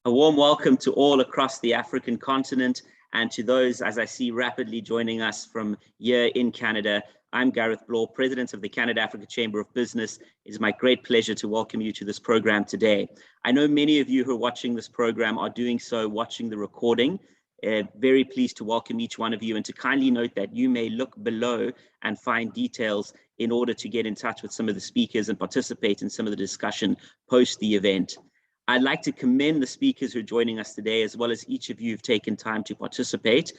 A warm welcome to all across the African continent and to those, as I see, rapidly joining us from here in Canada. I'm Garrett, President of the Canada-Africa Chamber of Business. It is my great pleasure to welcome you to this program today. I know many of you who are watching this program are doing so watching the recording. Very pleased to welcome each one of you and to kindly note that you may look below and find details in order to get in touch with some of the speakers and participate in some of the discussion post the event. I'd like to commend the speakers who are joining us today, as well as each of you who've taken time to participate.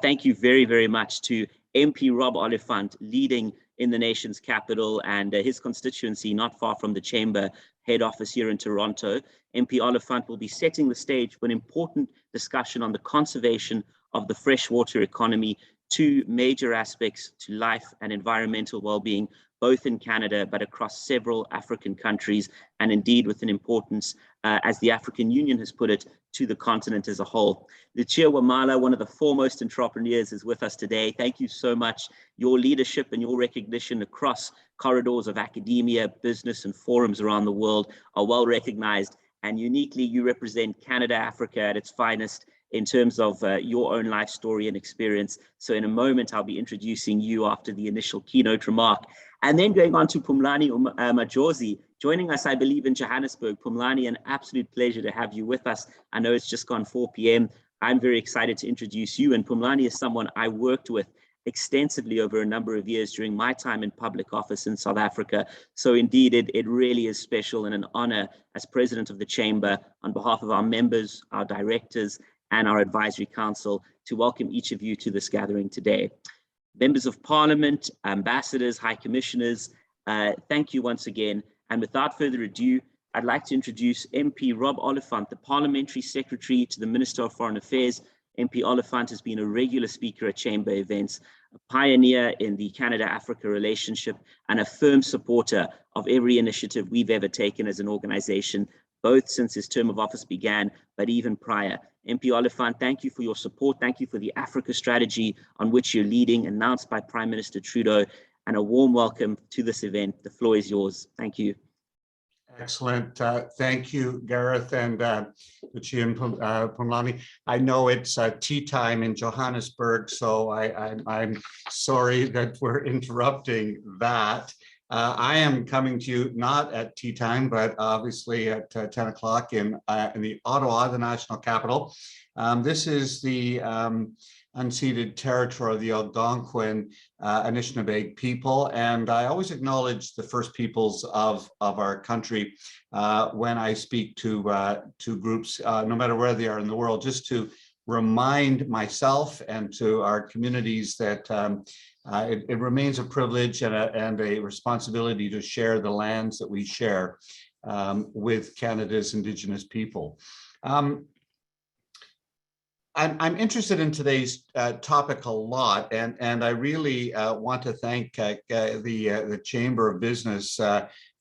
Thank you very, very much to MP Rob Oliphant, leading in the nation's capital and his constituency not far from the Chamber head office here in Toronto. MP Oliphant will be setting the stage for an important discussion on the conservation of the freshwater economy, two major aspects to life and environmental well-being, both in Canada, but across several African countries, and indeed with an importance, as the African Union has put it, to the continent as a whole. Lucia Wamala, one of the foremost entrepreneurs, is with us today. Thank you so much. Your leadership and your recognition across corridors of academia, business, and forums around the world are well recognized, and uniquely you represent Canada, Africa at its finest in terms of your own life story and experience. So in a moment, I'll be introducing you after the initial keynote remark. And then going on to Phumlani Majozi, joining us, I believe, in Johannesburg. Phumlani, an absolute pleasure to have you with us. I know it's just gone 4 p.m. I'm very excited to introduce you. And Phumlani is someone I worked with extensively over a number of years during my time in public office in South Africa. So indeed, it really is special and an honor as president of the Chamber on behalf of our members, our directors, and our advisory council to welcome each of you to this gathering today. Members of Parliament, ambassadors, high commissioners, thank you once again. And without further ado, I'd like to introduce MP Rob Oliphant, the Parliamentary Secretary to the Minister of Foreign Affairs. MP Oliphant has been a regular speaker at Chamber events, a pioneer in the Canada-Africa relationship, and a firm supporter of every initiative we've ever taken as an organization, both since his term of office began, but even prior. MP Oliphant, thank you for your support. Thank you for the Africa strategy on which you're leading, announced by Prime Minister Trudeau, and a warm welcome to this event. The floor is yours. Thank you. Excellent. Thank you, Gareth and Lucia and Phumlani. I know it's tea time in Johannesburg, so I'm sorry that we're interrupting that. I am coming to you not at tea time, but obviously at 10 o'clock in the Ottawa, the national capital. This is the unceded territory of the Algonquin Anishinaabe people, and I always acknowledge the First Peoples of our country when I speak to groups, no matter where they are in the world, just to remind myself and to our communities that it remains a privilege and a responsibility to share the lands that we share with Canada's Indigenous people. I'm interested in today's topic a lot, and I really want to thank the Chamber of Business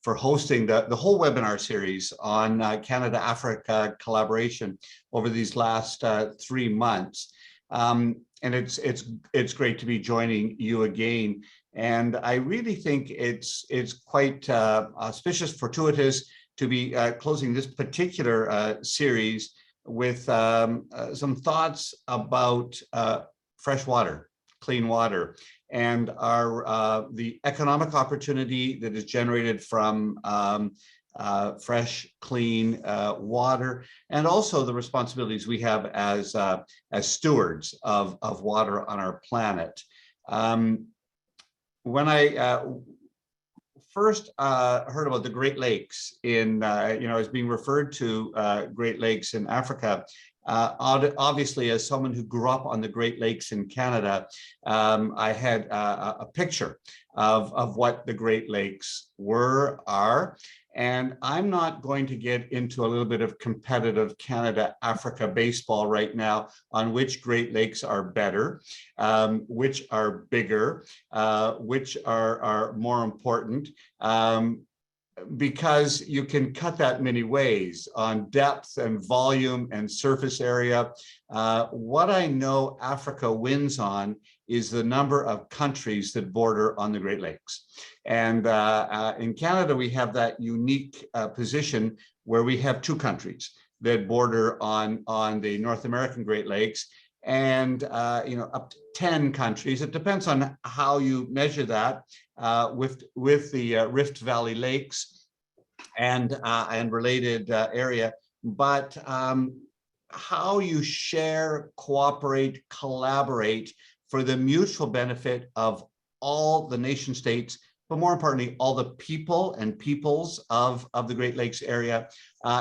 for hosting the whole webinar series on Canada-Africa collaboration over these last 3 months. And it's great to be joining you again. And I really think it's quite auspicious, fortuitous to be closing this particular series with some thoughts about fresh water, clean water, and the economic opportunity that is generated from fresh, clean water, and also the responsibilities we have as stewards of water on our planet. When I first heard about the Great Lakes as being referred to Great Lakes in Africa, obviously as someone who grew up on the Great Lakes in Canada, I had a picture of what the Great Lakes are. And I'm not going to get into a little bit of competitive Canada-Africa baseball right now on which Great Lakes are better, which are bigger, which are more important, because you can cut that many ways on depth and volume and surface area. What I know Africa wins on is the number of countries that border on the Great Lakes. And in Canada, we have that unique position where we have 2 countries, that border on the North American Great Lakes, and up to 10 countries. It depends on how you measure that with the Rift Valley Lakes and related area. But how you share, cooperate, collaborate for the mutual benefit of all the nation states, but more importantly, all the people and peoples of the Great Lakes area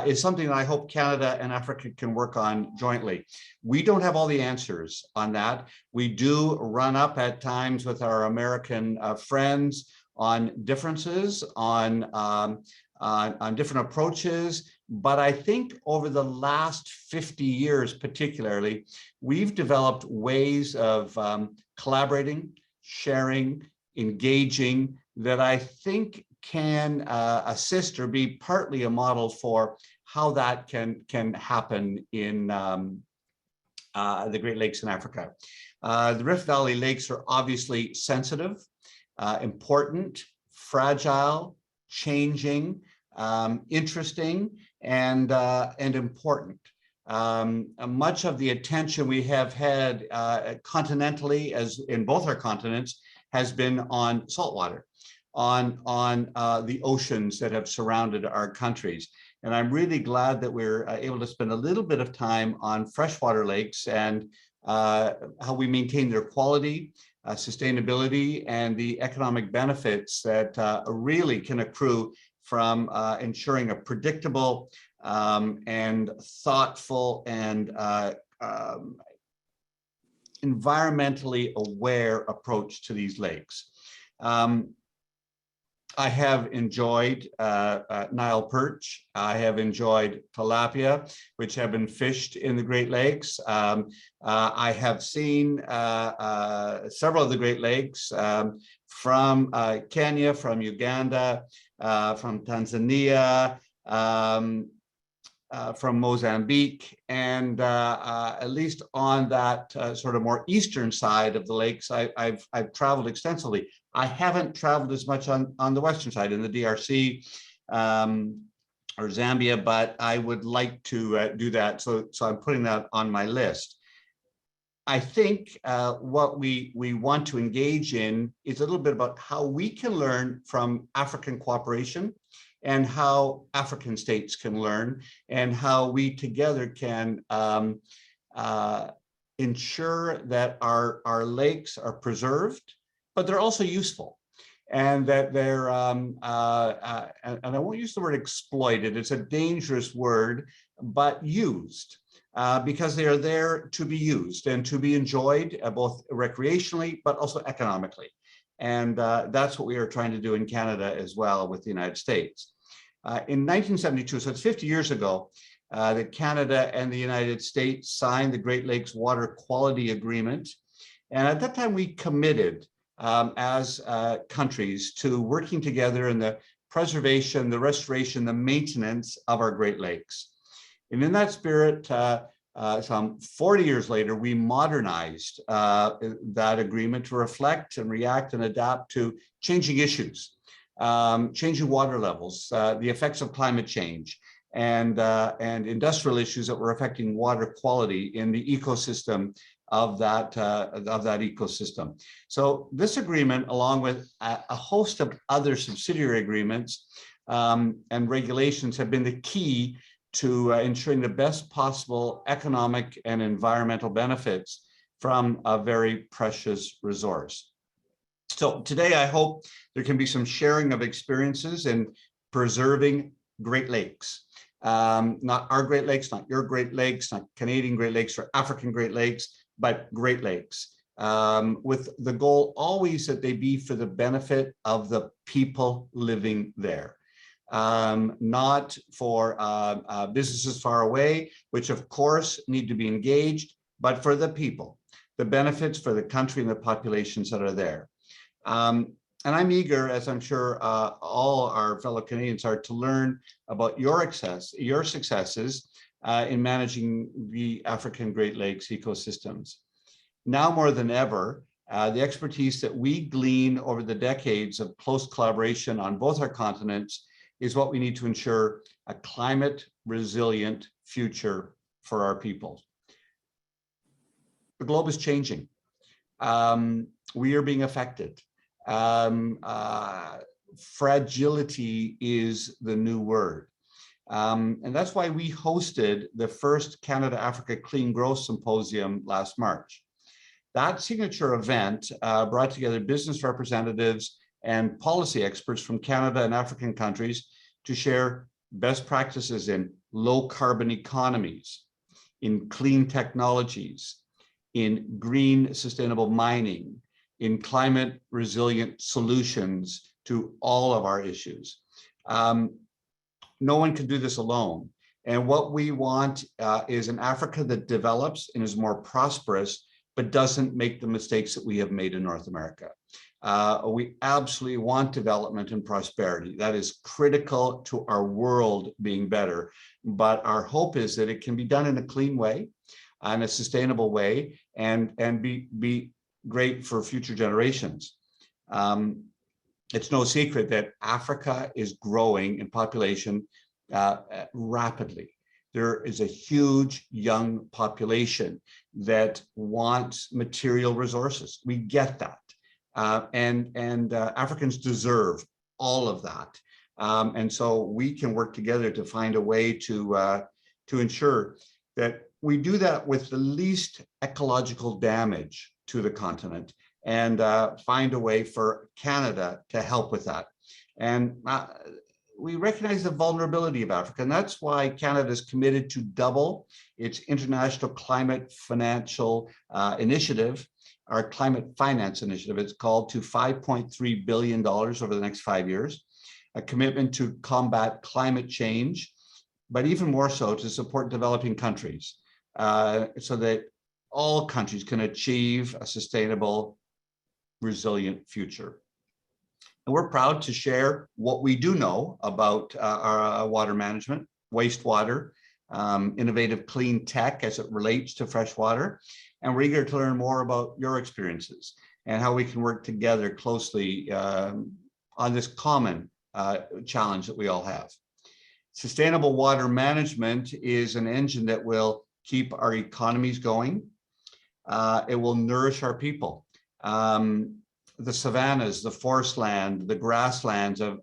is something that I hope Canada and Africa can work on jointly. We don't have all the answers on that. We do run up at times with our American friends on differences, on different approaches. But I think over the last 50 years, particularly, we've developed ways of collaborating, sharing, engaging, that I think can assist or be partly a model for how that can happen in the Great Lakes in Africa. The Rift Valley Lakes are obviously sensitive, important, fragile, changing, interesting, and important. Much of the attention we have had continentally, as in both our continents, has been on saltwater, on the oceans that have surrounded our countries. And I'm really glad that we're able to spend a little bit of time on freshwater lakes and how we maintain their quality, sustainability, and the economic benefits that really can accrue from ensuring a predictable and thoughtful and environmentally aware approach to these lakes. I have enjoyed Nile perch. I have enjoyed tilapia, which have been fished in the Great Lakes. I have seen several of the Great Lakes from Kenya, from Uganda, from Tanzania, from Mozambique, and at least on that sort of more eastern side of the lakes, I've traveled extensively. I haven't traveled as much on the western side in the DRC or Zambia, but I would like to do that. So I'm putting that on my list. I think what we want to engage in is a little bit about how we can learn from African cooperation, and how African states can learn, and how we together can ensure that our lakes are preserved, but they're also useful, and that they're, and I won't use the word exploited, it's a dangerous word, but used, because they are there to be used and to be enjoyed both recreationally, but also economically. And that's what we are trying to do in Canada as well with the United States. In 1972, so it's 50 years ago, that Canada and the United States signed the Great Lakes Water Quality Agreement. And at that time, we committed as countries to working together in the preservation, the restoration, the maintenance of our Great Lakes. And in that spirit, some 40 years later, we modernized that agreement to reflect and react and adapt to changing issues, changing water levels, the effects of climate change, and industrial issues that were affecting water quality in the ecosystem of that ecosystem. So this agreement, along with a host of other subsidiary agreements and regulations, have been the key to ensuring the best possible economic and environmental benefits from a very precious resource. So today, I hope there can be some sharing of experiences in preserving Great Lakes. Not our Great Lakes, not your Great Lakes, not Canadian Great Lakes or African Great Lakes, but Great Lakes, with the goal always that they be for the benefit of the people living there. Not for businesses far away, which of course need to be engaged, but for the people, the benefits for the country and the populations that are there. And I'm eager, as I'm sure all our fellow Canadians are, to learn about your successes in managing the African Great Lakes ecosystems. Now more than ever, the expertise that we glean over the decades of close collaboration on both our continents is what we need to ensure a climate resilient future for our people. The globe is changing. We are being affected. Fragility is the new word. And that's why we hosted the first Canada-Africa Clean Growth Symposium last March. That signature event brought together business representatives and policy experts from Canada and African countries to share best practices in low carbon economies, in clean technologies, in green sustainable mining, in climate resilient solutions to all of our issues. No one can do this alone. And what we want is an Africa that develops and is more prosperous, but doesn't make the mistakes that we have made in North America. We absolutely want development and prosperity. That is critical to our world being better. But our hope is that it can be done in a clean way, in a sustainable way, and be great for future generations. It's no secret that Africa is growing in population rapidly. There is a huge young population that wants material resources. We get that. And Africans deserve all of that. And so we can work together to find a way to ensure that we do that with the least ecological damage to the continent, and find a way for Canada to help with that. And we recognize the vulnerability of Africa, and that's why Canada is committed to double its international climate financial initiative, our climate finance initiative, it's called, to $5.3 billion over the next 5 years, a commitment to combat climate change, but even more so to support developing countries so that all countries can achieve a sustainable, resilient future. And we're proud to share what we do know about our water management, wastewater, innovative clean tech as it relates to freshwater. And we're eager to learn more about your experiences and how we can work together closely on this common challenge that we all have. Sustainable water management is an engine that will keep our economies going. It will nourish our people. The savannas, the forest land, the grasslands of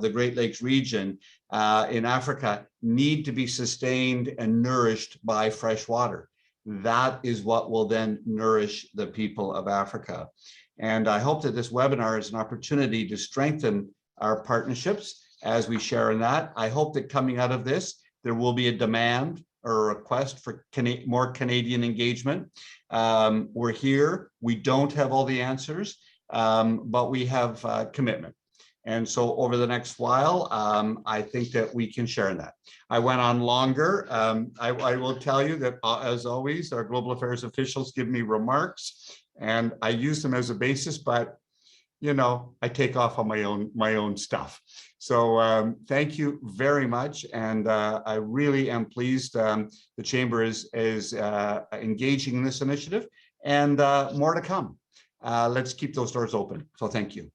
the Great Lakes region in Africa need to be sustained and nourished by fresh water. That is what will then nourish the people of Africa. And I hope that this webinar is an opportunity to strengthen our partnerships as we share in that. I hope that coming out of this, there will be a demand or a request for more Canadian engagement. We're here. We don't have all the answers, but we have commitment. And so over the next while, I think that we can share in that. I went on longer. I will tell you that, as always, our global affairs officials give me remarks, and I use them as a basis, but you know, I take off on my own stuff. So thank you very much, and I really am pleased the Chamber is engaging in this initiative, and more to come. Let's keep those doors open. So thank you.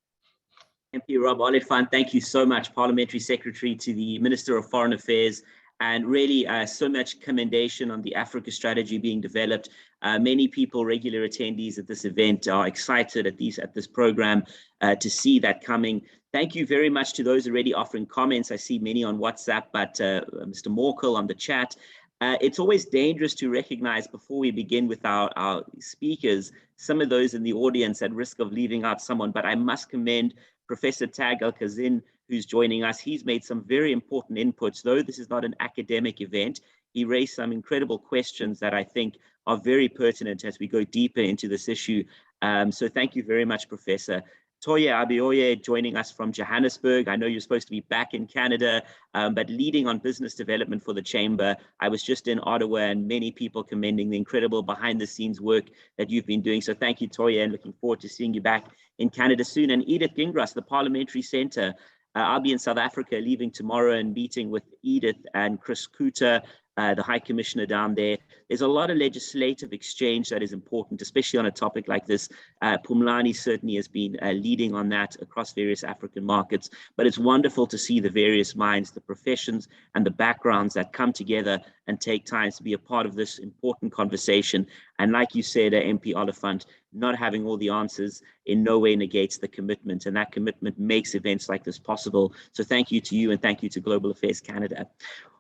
Thank you, Rob Oliphant. Thank you so much, Parliamentary Secretary to the Minister of Foreign Affairs, and really so much commendation on the Africa strategy being developed. Many people, regular attendees at this event, are excited at this program to see that coming. Thank you very much to those already offering comments. I see many on WhatsApp, but Mr. Morkel on the chat. It's always dangerous to recognize before we begin with our speakers, some of those in the audience at risk of leaving out someone, but I must commend Professor Tag Al-Kazin, who's joining us. He's made some very important inputs, though this is not an academic event. He raised some incredible questions that I think are very pertinent as we go deeper into this issue. So thank you very much, Professor. Toye Abioye joining us from Johannesburg. I know you're supposed to be back in Canada, but leading on business development for the Chamber. I was just in Ottawa, and many people commending the incredible behind the scenes work that you've been doing. So thank you, Toye, and looking forward to seeing you back in Canada soon. And Edith Gingras, the Parliamentary Centre. I'll be in South Africa leaving tomorrow and meeting with Edith and Chris Cooter the High Commissioner down there. There's a lot of legislative exchange that is important, especially on a topic like this. Pumlani certainly has been leading on that across various African markets, but it's wonderful to see the various minds, the professions, and the backgrounds that come together and take time to be a part of this important conversation. And like you said, MP Oliphant, not having all the answers in no way negates the commitment, and that commitment makes events like this possible. So thank you to you, and thank you to Global Affairs Canada.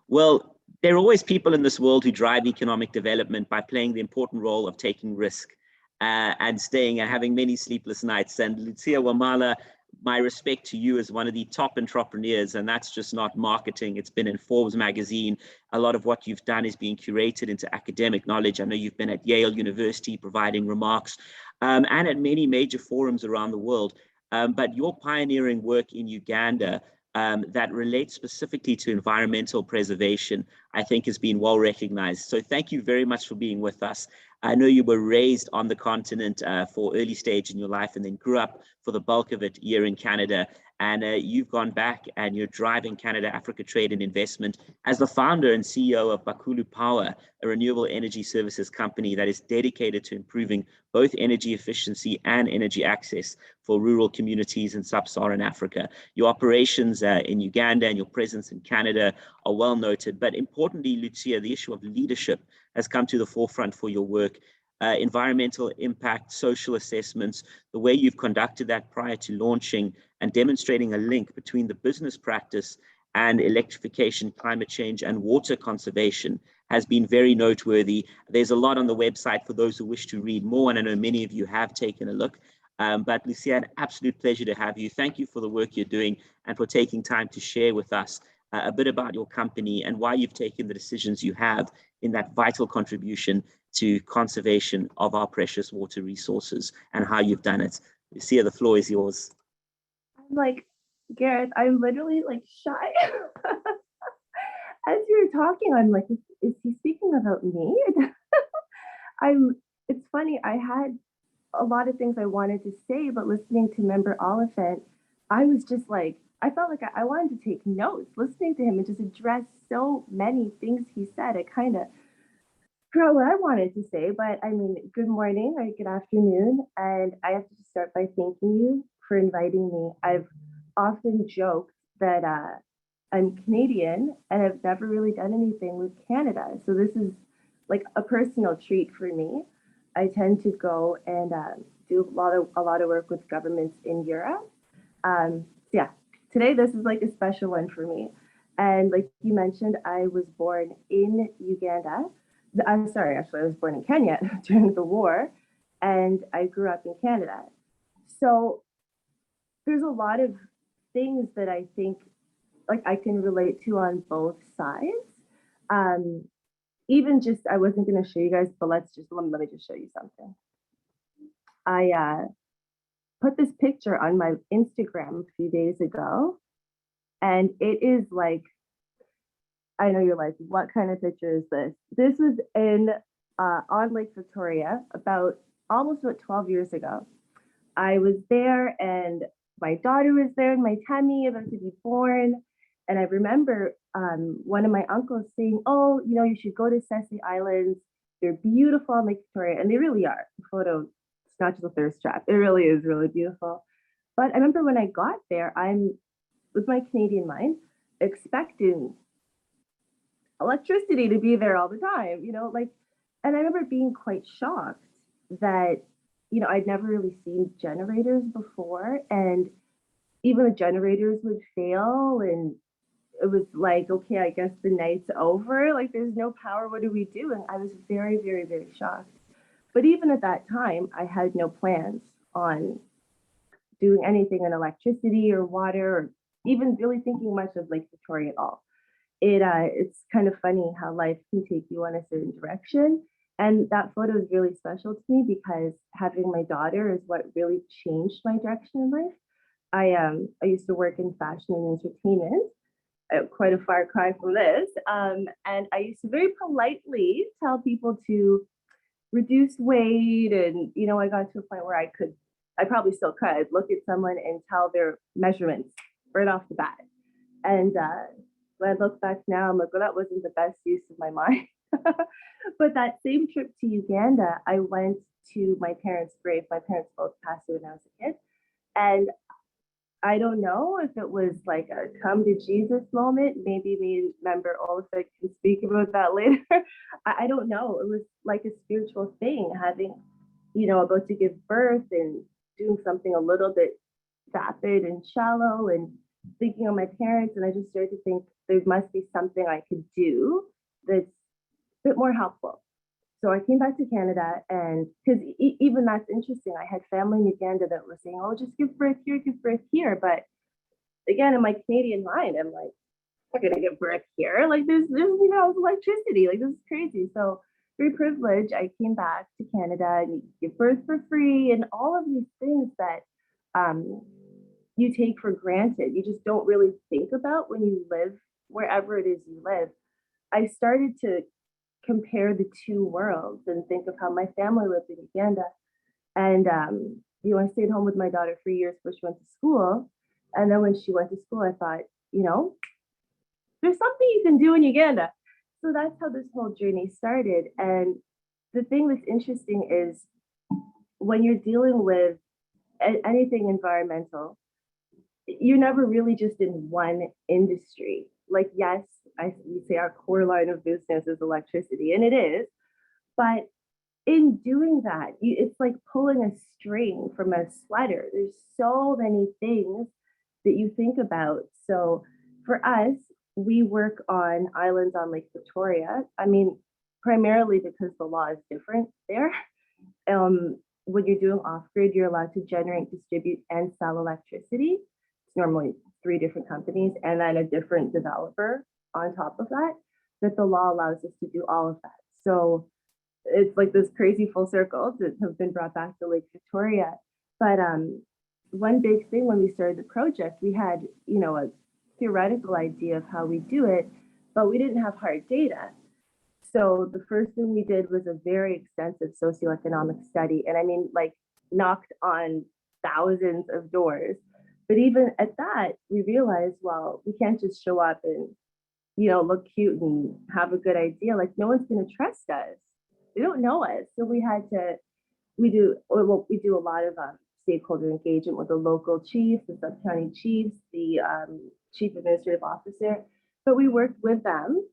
Well, there are always people in this world who drive economic development by playing the important role of taking risk and staying and having many sleepless nights. And Lucia Wamala, my respect to you as one of the top entrepreneurs, and that's just not marketing. It's been in Forbes magazine. A lot of what you've done is being curated into academic knowledge. I know you've been at Yale University providing remarks and at many major forums around the world. But your pioneering work in Uganda that relates specifically to environmental preservation, I think has been well recognized. So thank you very much for being with us. I know you were raised on the continent for early stage in your life and then grew up for the bulk of it here in Canada. And you've gone back and you're driving Canada-Africa Trade and Investment as the founder and CEO of Bakulu Power, a renewable energy services company that is dedicated to improving both energy efficiency and energy access for rural communities in sub-Saharan Africa. Your operations in Uganda and your presence in Canada are well noted, but importantly, Lucia, the issue of leadership has come to the forefront for your work. Environmental impact, social assessments, the way you've conducted that prior to launching and demonstrating a link between the business practice and electrification, climate change, and water conservation has been very noteworthy. There's a lot on the website for those who wish to read more, and I know many of you have taken a look. But Lucia, an absolute pleasure to have you. Thank you for the work you're doing and for taking time to share with us a bit about your company and why you've taken the decisions you have in that vital contribution to conservation of our precious water resources and how you've done it. Lucia, the floor is yours. I'm like, Garrett, I'm literally like shy. As you were talking, I'm like, is he speaking about me? It's funny, I had a lot of things I wanted to say, but listening to Member Oliphant, I was just like, I felt like I wanted to take notes, listening to him and just address so many things he said. I kind of forgot what I wanted to say, but I mean, good morning or good afternoon. And I have to start by thanking you for inviting me. I've often joked that I'm Canadian and I've never really done anything with Canada. So this is like a personal treat for me. I tend to go and do a lot of work with governments in Europe. Yeah, today this is like a special one for me. And like you mentioned, I was born in Uganda. I'm sorry, actually, I was born in Kenya during the war, and I grew up in Canada. So there's a lot of things that I think like I can relate to on both sides. Even just, I wasn't going to show you guys, but let me just show you something. I put this picture on my Instagram a few days ago, and it is like, I know you're like, what kind of picture is this? This was in on Lake Victoria about 12 years ago. I was there and my daughter was there in my tummy about to be born. And I remember one of my uncles saying, oh, you know, you should go to Sesame Islands. They're beautiful on Lake Victoria. And they really are. The photo, it's not just a thirst trap. It really is really beautiful. But I remember when I got there, I'm with my Canadian mind, expecting electricity to be there all the time, you know, like, and I remember being quite shocked that, you know, I'd never really seen generators before, and even the generators would fail, and it was like, okay, I guess the night's over, like there's no power, what do we do? And I was very, very, very shocked. But even at that time, I had no plans on doing anything in electricity or water, or even really thinking much of Lake Victoria at all. It's kind of funny how life can take you on a certain direction. And that photo is really special to me because having my daughter is what really changed my direction in life. I used to work in fashion and entertainment, quite a far cry from this. And I used to very politely tell people to reduce weight. And, you know, I got to a point where I probably still could look at someone and tell their measurements right off the bat. And when I look back now, I'm like, well, that wasn't the best use of my mind. But that same trip to Uganda, I went to my parents' grave. My parents both passed away when I was a kid. And I don't know if it was like a come to Jesus moment. Maybe me and member Olafit can speak about that later. I don't know. It was like a spiritual thing, having, about to give birth and doing something a little bit vapid and shallow and thinking of my parents. And I just started to think there must be something I could do that's a bit more helpful. So I came back to Canada, and because even that's interesting, I had family in Uganda that were saying, oh, just give birth here, give birth here. But again, in my Canadian mind, I'm like, I'm not gonna give birth here. Like there's electricity. Like this is crazy. So very privileged. I came back to Canada and you give birth for free and all of these things that um, you take for granted. You just don't really think about when you live wherever it is you live. I started to compare the two worlds and think of how my family lived in Uganda. And I stayed home with my daughter for years before she went to school. And then when she went to school, I thought, there's something you can do in Uganda. So that's how this whole journey started. And the thing that's interesting is when you're dealing with anything environmental, you're never really just in one industry. Like, yes, we say our core line of business is electricity, and it is. But in doing that, it's like pulling a string from a sweater. There's so many things that you think about. So for us, we work on islands on Lake Victoria. I mean, primarily because the law is different there. When you're doing off-grid, you're allowed to generate, distribute, and sell electricity. It's normally 3 different companies and then a different developer on top of that. But the law allows us to do all of that. So it's like this crazy full circle that have been brought back to Lake Victoria. But one big thing when we started the project, we had, a theoretical idea of how we do it, but we didn't have hard data. So the first thing we did was a very extensive socioeconomic study. And I mean, like knocked on thousands of doors. But even at that, we realized, well, we can't just show up and, look cute and have a good idea. Like no one's going to trust us. They don't know us. So we do a lot of stakeholder engagement with the local chief, the sub-county chiefs, the chief administrative officer. But we worked with them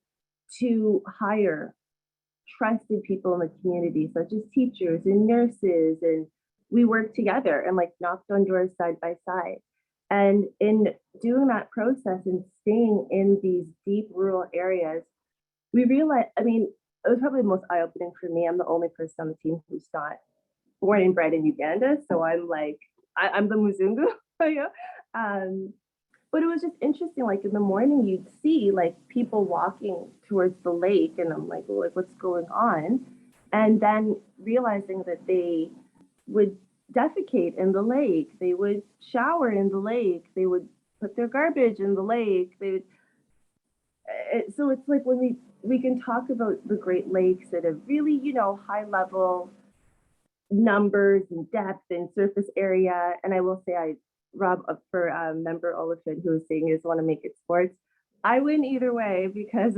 to hire trusted people in the community, such as teachers and nurses. And we worked together and like knocked on doors side by side. And in doing that process and staying in these deep rural areas, we realized, I mean, it was probably the most eye-opening for me. I'm the only person on the team who's not born and bred in Uganda. So I'm like, I'm the Muzungu. But it was just interesting. Like in the morning, you'd see like people walking towards the lake, and I'm like, well, like what's going on? And then realizing that they would defecate in the lake, they would shower in the lake, they would put their garbage in the lake. So it's like when we can talk about the Great Lakes at a really, high level numbers and depth and surface area. And I will say, Rob, for member Olafit, who was saying he doesn't want to make it sports, I win either way because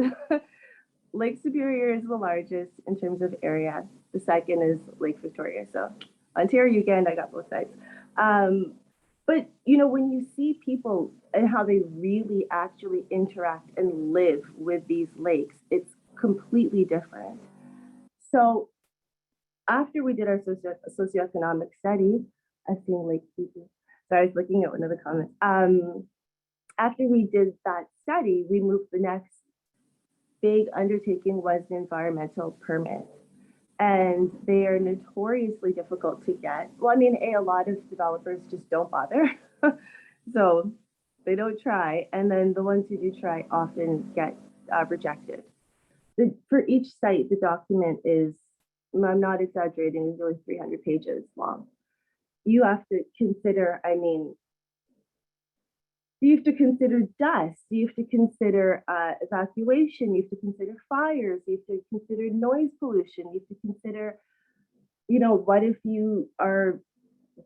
Lake Superior is the largest in terms of area. The second is Lake Victoria. So Ontario, Uganda, I got both sides. But, when you see people and how they really actually interact and live with these lakes, it's completely different. So after we did our socioeconomic study, I've seen Lake people. So I was looking at one of the comments. After we did that study, we moved. The next big undertaking was the environmental permit. And they are notoriously difficult to get. Well, I mean, a lot of developers just don't bother. So they don't try. And then the ones who do try often get rejected. For each site, the document is, I'm not exaggerating, it's really 300 pages long. You have to consider, you have to consider dust, you have to consider evacuation, you have to consider fires, you have to consider noise pollution, you have to consider, what if you are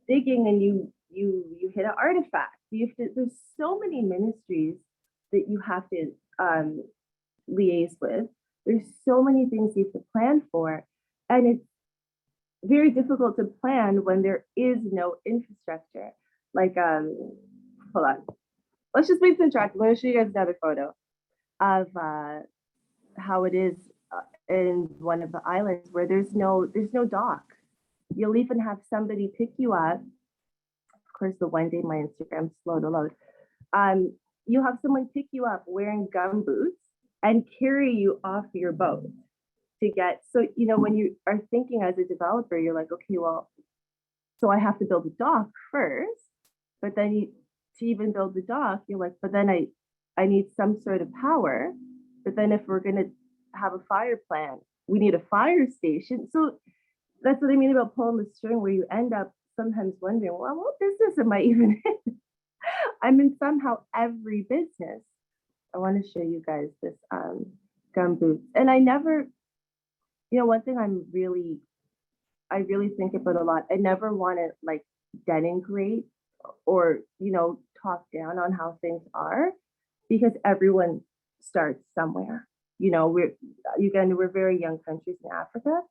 digging and you hit an artifact? There's so many ministries that you have to liaise with. There's so many things you have to plan for, and it's very difficult to plan when there is no infrastructure. Like, hold on, let's just make this interactive. Let me show you guys another photo of how it is in one of the islands where there's no dock. You'll even have somebody pick you up. Of course, the one day my Instagram's slow to load. You'll have someone pick you up wearing gum boots and carry you off your boat to get. So, you know, when you are thinking as a developer, you're like, okay, well, so I have to build a dock first, but then to even build the dock, you're like, but then I need some sort of power. But then if we're going to have a fire plant, we need a fire station. So that's what I mean about pulling the string, where you end up sometimes wondering, well, what business am I even in? I'm in somehow every business. I want to show you guys this gum boots. And I never, you know, one thing I really think about a lot. I never want to like denigrate or, you know, talk down on how things are, because everyone starts somewhere. You know, we're very young countries in Africa,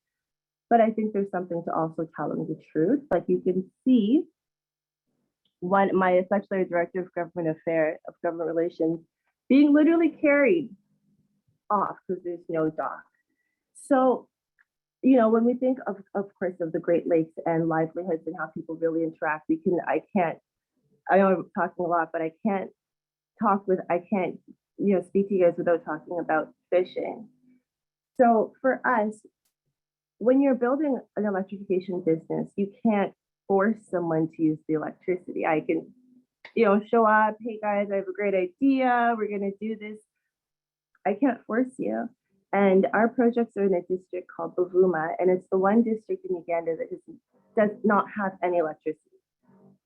but I think there's something to also telling the truth. Like you can see my Secretary Director of Government Relations being literally carried off because there's no dock. So, you know, when we think of course, of the Great Lakes and livelihoods and how people really interact, I know I'm talking a lot, but I can't, you know, speak to you guys without talking about fishing. So for us, when you're building an electrification business, you can't force someone to use the electricity. I can, you know, show up, hey guys, I have a great idea, we're gonna do this. I can't force you. And our projects are in a district called Buvuma, and it's the one district in Uganda that does not have any electricity.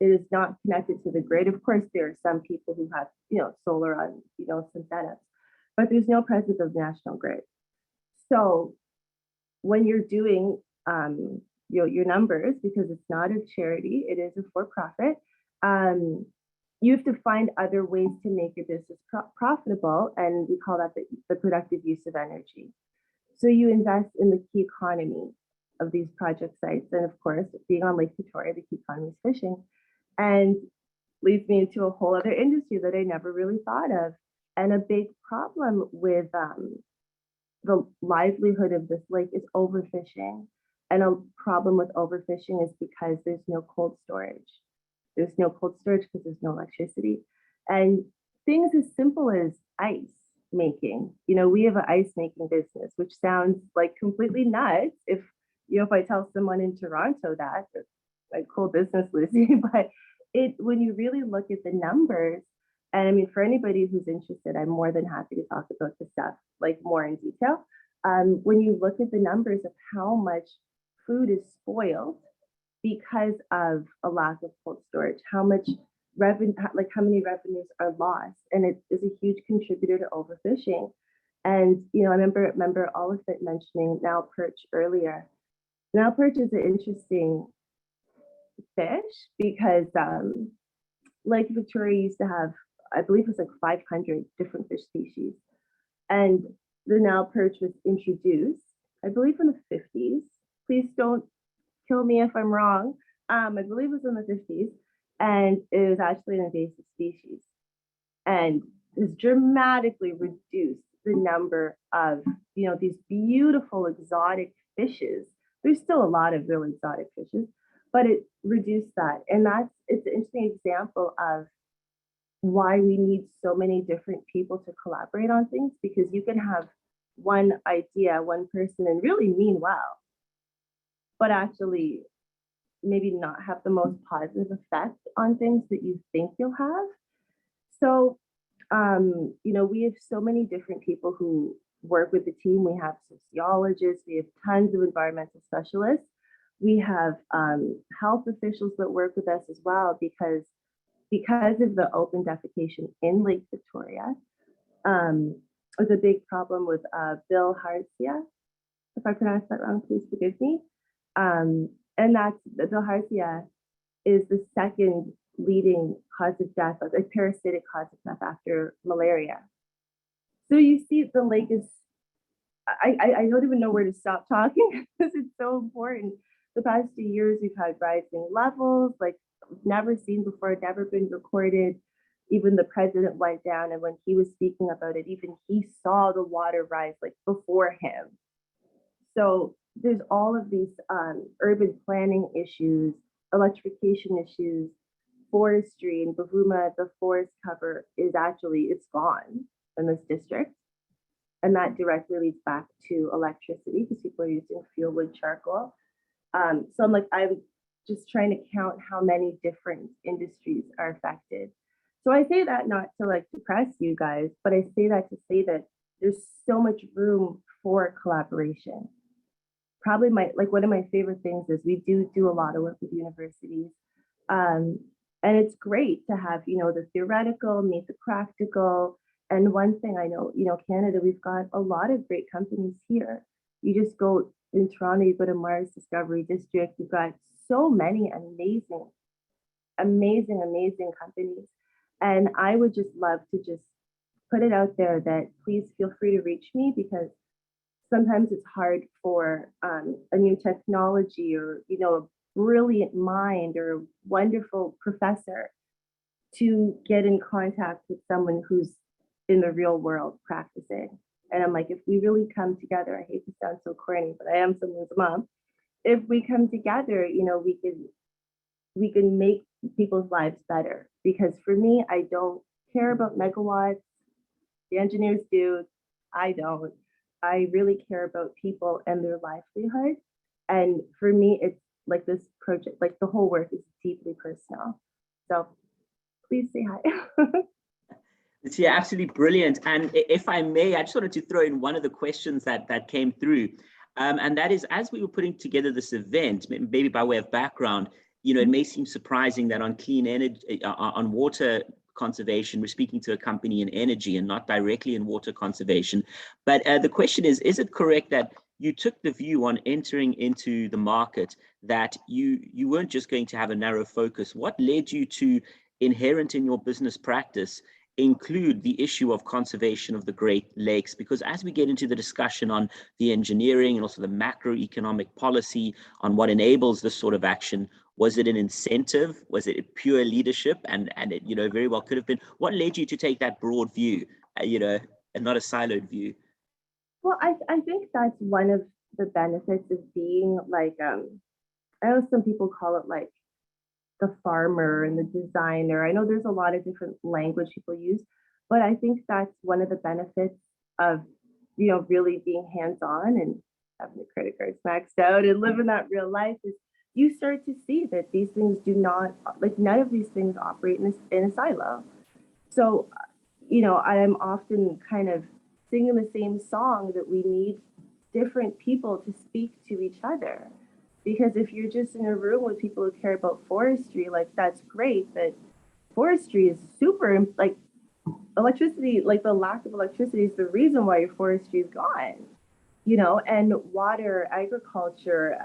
It is not connected to the grid. Of course, there are some people who have, you know, solar on, you know, some setups, but there's no presence of national grid. So when you're doing your numbers, because it's not a charity, it is a for-profit, you have to find other ways to make your business profitable, and we call that the productive use of energy. So you invest in the key economy of these project sites, and of course, being on Lake Victoria, the key economy is fishing, and leads me into a whole other industry that I never really thought of. And a big problem with the livelihood of this lake is overfishing. And a problem with overfishing is because there's no cold storage. There's no cold storage because there's no electricity. And things as simple as ice making. You know, we have an ice making business, which sounds like completely nuts if I tell someone in Toronto that, it's like cool business, Lucy, but when you really look at the numbers, and I mean, for anybody who's interested, I'm more than happy to talk about this stuff like more in detail. When you look at the numbers of how much food is spoiled because of a lack of cold storage, how much revenue, like how many revenues are lost, and it is a huge contributor to overfishing. And you know, I remember Oliphant mentioning Nile perch earlier. Nile perch is an interesting fish because Lake Victoria used to have, I believe it was like 500 different fish species. And the Nile perch was introduced, I believe in the 50s. Please don't kill me if I'm wrong. I believe it was in the 50s. And it was actually an invasive species. And has dramatically reduced the number of, you know, these beautiful exotic fishes. There's still a lot of really exotic fishes, but it reduced that. And it's an interesting example of why we need so many different people to collaborate on things, because you can have one idea, one person, and really mean well, but actually maybe not have the most positive effect on things that you think you'll have. So, you know, we have so many different people who work with the team. We have sociologists, we have tons of environmental specialists. We have health officials that work with us as well, because of the open defecation in Lake Victoria. It's a big problem with Bill Harcia. If I pronounced that wrong, please forgive me. And that's bilharzia is the second leading cause of death, a parasitic cause of death after malaria. So you see, the lake is, I don't even know where to stop talking because it's so important. The past 2 years, we've had rising levels, like never seen before, never been recorded. Even the president went down, and when he was speaking about it, even he saw the water rise like before him. So there's all of these urban planning issues, electrification issues, forestry. In Bavuma, the forest cover is actually, it's gone in this district. And that directly leads back to electricity because people are using fuel wood charcoal. So I'm just trying to count how many different industries are affected. So I say that not to like depress you guys, but I say that to say that there's so much room for collaboration. Probably one of my favorite things is we do a lot of work with universities. And it's great to have, the theoretical meet the practical. And one thing I know, Canada, we've got a lot of great companies here. You just go in Toronto, you go to Mars Discovery District, you've got so many amazing companies. And I would just love to just put it out there that please feel free to reach me, because sometimes it's hard for a new technology or, a brilliant mind or a wonderful professor to get in contact with someone who's in the real world practicing. And I'm like, if we really come together, I hate to sound so corny, but I am someone's mom. If we come together, we can make people's lives better. Because for me, I don't care about megawatts. The engineers do. I don't. I really care about people and their livelihood. And for me, it's like this project, like the whole work is deeply personal. So please say hi. It's absolutely brilliant. And if I may, I just wanted to throw in one of the questions that came through. And that is, as we were putting together this event, maybe by way of background, it may seem surprising that on clean energy, on water conservation, we're speaking to a company in energy and not directly in water conservation. But the question is it correct that you took the view on entering into the market that you weren't just going to have a narrow focus? What led you to, inherent in your business practice, include the issue of conservation of the Great Lakes? Because as we get into the discussion on the engineering and also the macroeconomic policy on what enables this sort of action, was it an incentive? Was it pure leadership? And it, very well could have been. What led you to take that broad view, and not a siloed view? Well, I think that's one of the benefits of being like, I know some people call it like the farmer and the designer. I know there's a lot of different language people use, but I think that's one of the benefits of, really being hands-on and having the credit cards maxed out and living that real life is you start to see that these things do not, like none of these things operate in a silo. So, I am often kind of singing the same song that we need different people to speak to each other. Because if you're just in a room with people who care about forestry, like that's great, but forestry is super, like electricity, like the lack of electricity is the reason why your forestry is gone, and water, agriculture,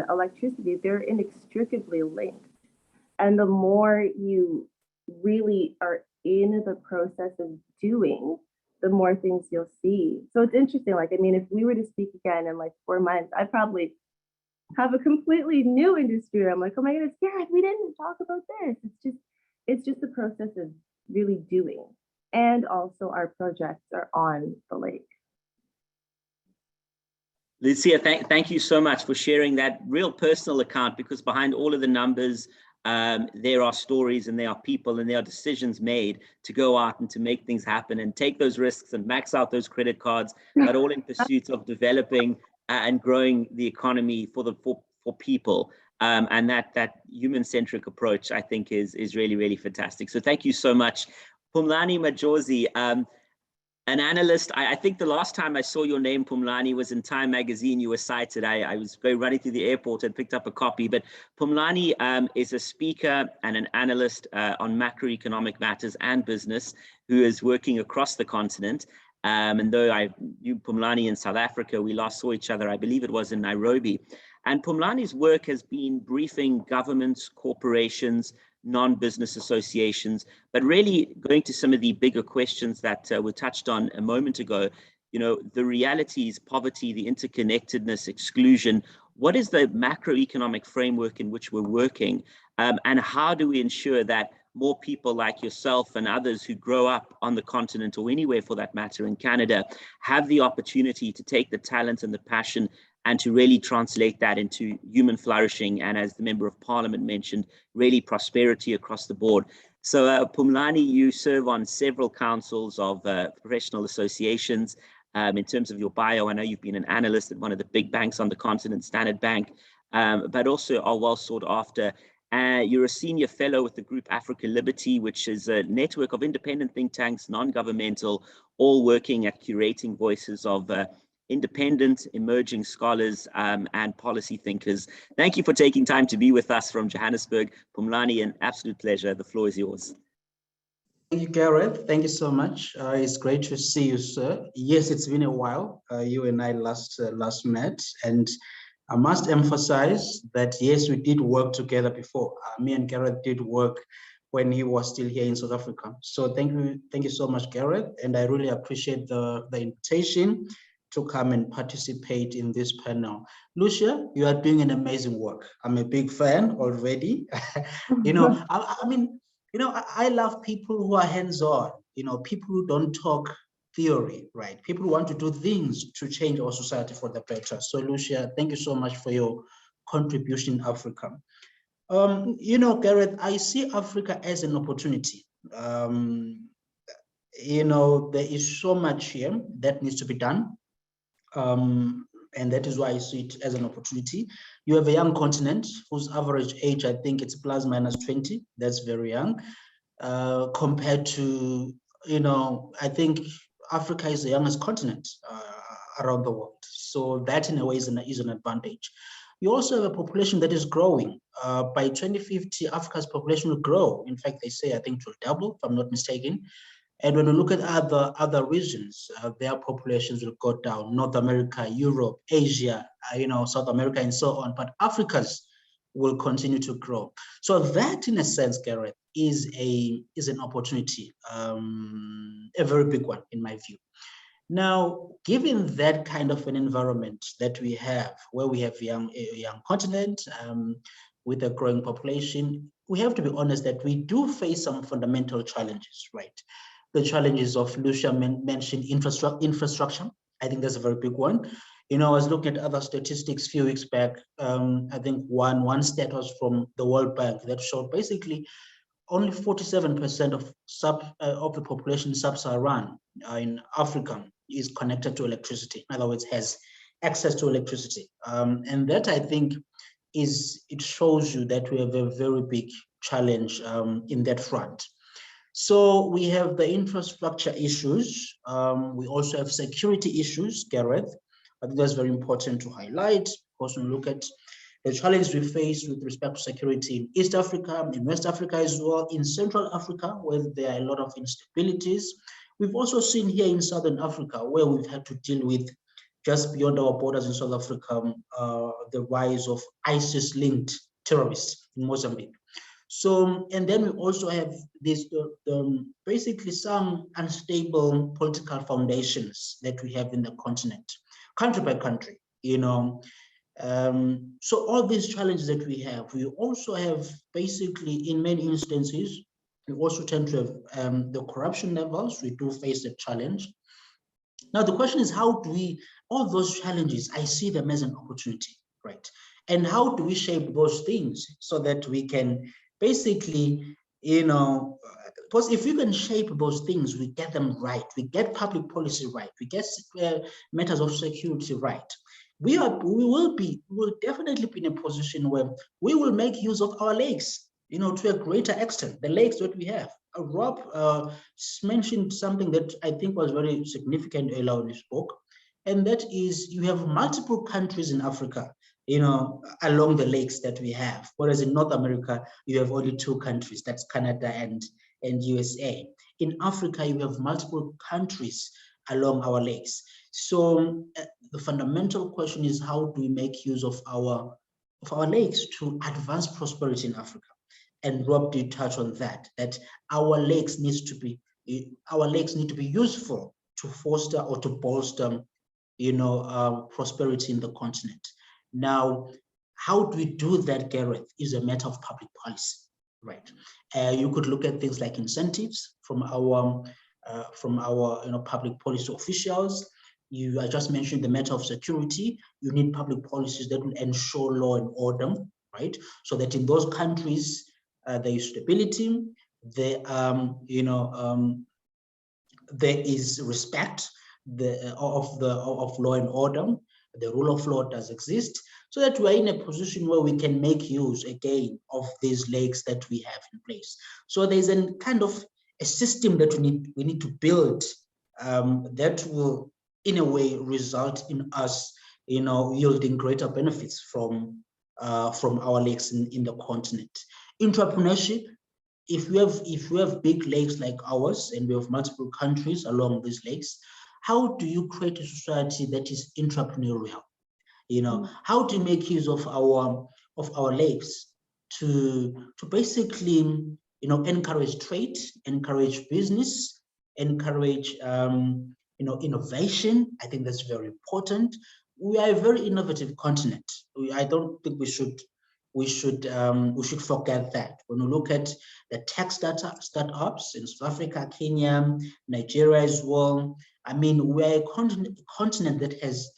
electricity, they're inextricably linked. And the more you really are in the process of doing, the more things you'll see. So it's interesting. Like, I mean, if we were to speak again in like 4 months, I'd probably have a completely new industry. I'm like, oh my goodness, Garrett, we didn't talk about this. It's just the process of really doing. And also our projects are on the lake. Lucia, thank you so much for sharing that real personal account, because behind all of the numbers, there are stories and there are people and there are decisions made to go out and to make things happen and take those risks and max out those credit cards, but all in pursuit of developing and growing the economy for people. And that human-centric approach, I think, is really, really fantastic. So thank you so much. Phumlani Majozi, an analyst. I think the last time I saw your name, Phumlani, was in Time magazine. You were cited. I was running through the airport and picked up a copy. But Phumlani is a speaker and an analyst on macroeconomic matters and business, who is working across the continent. And though I knew Phumlani in South Africa, we last saw each other, I believe it was in Nairobi. And Phumlani's work has been briefing governments, corporations, non-business associations, but really going to some of the bigger questions that were touched on a moment ago. The realities, poverty, the interconnectedness, exclusion. What is the macroeconomic framework in which we're working? And how do we ensure that more people like yourself and others who grow up on the continent, or anywhere for that matter in Canada, have the opportunity to take the talent and the passion and to really translate that into human flourishing, and, as the Member of Parliament mentioned, really prosperity across the board. So Phumlani, you serve on several councils of professional associations. In terms of your bio, I know you've been an analyst at one of the big banks on the continent, Standard Bank, but also are well sought after. You're a senior fellow with the group Africa Liberty, which is a network of independent think tanks, non-governmental, all working at curating voices of independent, emerging scholars and policy thinkers. Thank you for taking time to be with us from Johannesburg. Phumlani, an absolute pleasure. The floor is yours. Thank you, Garrett. Thank you so much. It's great to see you, sir. Yes, it's been a while. You and I last met, and I must emphasize that, yes, we did work together before. Me and Garrett did work when he was still here in South Africa. So thank you so much, Garrett. And I really appreciate the invitation to come and participate in this panel. Lucia, you are doing an amazing work. I'm a big fan already. I love people who are hands-on, people who don't talk theory, right? People who want to do things to change our society for the better. So Lucia, thank you so much for your contribution in Africa. Garrett, I see Africa as an opportunity. There is so much here that needs to be done. And that is why I see it as an opportunity. You have a young continent whose average age, I think it's plus minus 20. That's very young. Compared to, I think Africa is the youngest continent around the world. So that in a way is an advantage. You also have a population that is growing. By 2050, Africa's population will grow. In fact, they say, I think it will double, if I'm not mistaken. And when we look at other regions, their populations will go down. North America, Europe, Asia, South America, and so on. But Africa's will continue to grow. So that, in a sense, Garrett, is an opportunity, a very big one in my view. Now, given that kind of an environment that we have, where we have a young continent with a growing population, we have to be honest that we do face some fundamental challenges, right? The challenges of Lucia mentioned infrastructure. I think that's a very big one. I was looking at other statistics a few weeks back. I think one stat was from the World Bank that showed basically only 47% of the population sub-Saharan in Africa is connected to electricity. In other words, has access to electricity. And that, I think, it shows you that we have a very big challenge in that front. So we have the infrastructure issues. We also have security issues, Gareth. I think that's very important to highlight. Also look at the challenge we face with respect to security in East Africa, in West Africa as well, in Central Africa, where there are a lot of instabilities. We've also seen here in Southern Africa, where we've had to deal with, just beyond our borders in South Africa, the rise of ISIS-linked terrorists in Mozambique. So, and then we also have this, basically some unstable political foundations that we have in the continent, country by country, So all these challenges that we also have basically in many instances, we also tend to have the corruption levels. We do face a challenge. Now, the question is, how do we, all those challenges, I see them as an opportunity, right? And how do we shape those things so that we can basically, because if we can shape those things, we get them right, we get public policy right, we get matters of security right, we will definitely be in a position where we will make use of our lakes, to a greater extent, the lakes that we have. Rob mentioned something that I think was very significant earlier when he spoke, and that is you have multiple countries in Africa, along the lakes that we have. Whereas in North America, you have only two countries, that's Canada and USA. In Africa, you have multiple countries along our lakes. So the fundamental question is, how do we make use of our lakes to advance prosperity in Africa? and Rob did touch on that, that our lakes need to be useful to foster or to bolster, prosperity in the continent. Now, how do we do that, Garrett, is a matter of public policy, right? You could look at things like incentives from our public policy officials. I just mentioned the matter of security. You need public policies that will ensure law and order, right? So that in those countries there is stability, there is respect of law and order. The rule of law does exist, so that we're in a position where we can make use again of these lakes that we have in place. So there's a kind of a system that we need to build that will, in a way, result in us, yielding greater benefits from our lakes in the continent. Entrepreneurship. If we have big lakes like ours and we have multiple countries along these lakes, how do you create a society that is entrepreneurial? How do you make use of our lakes to basically encourage trade, encourage business, encourage innovation? I think that's very important. We are a very innovative continent. I don't think we should forget that. When we look at the tech startups in South Africa, Kenya, Nigeria as well, I mean, we're a continent that has,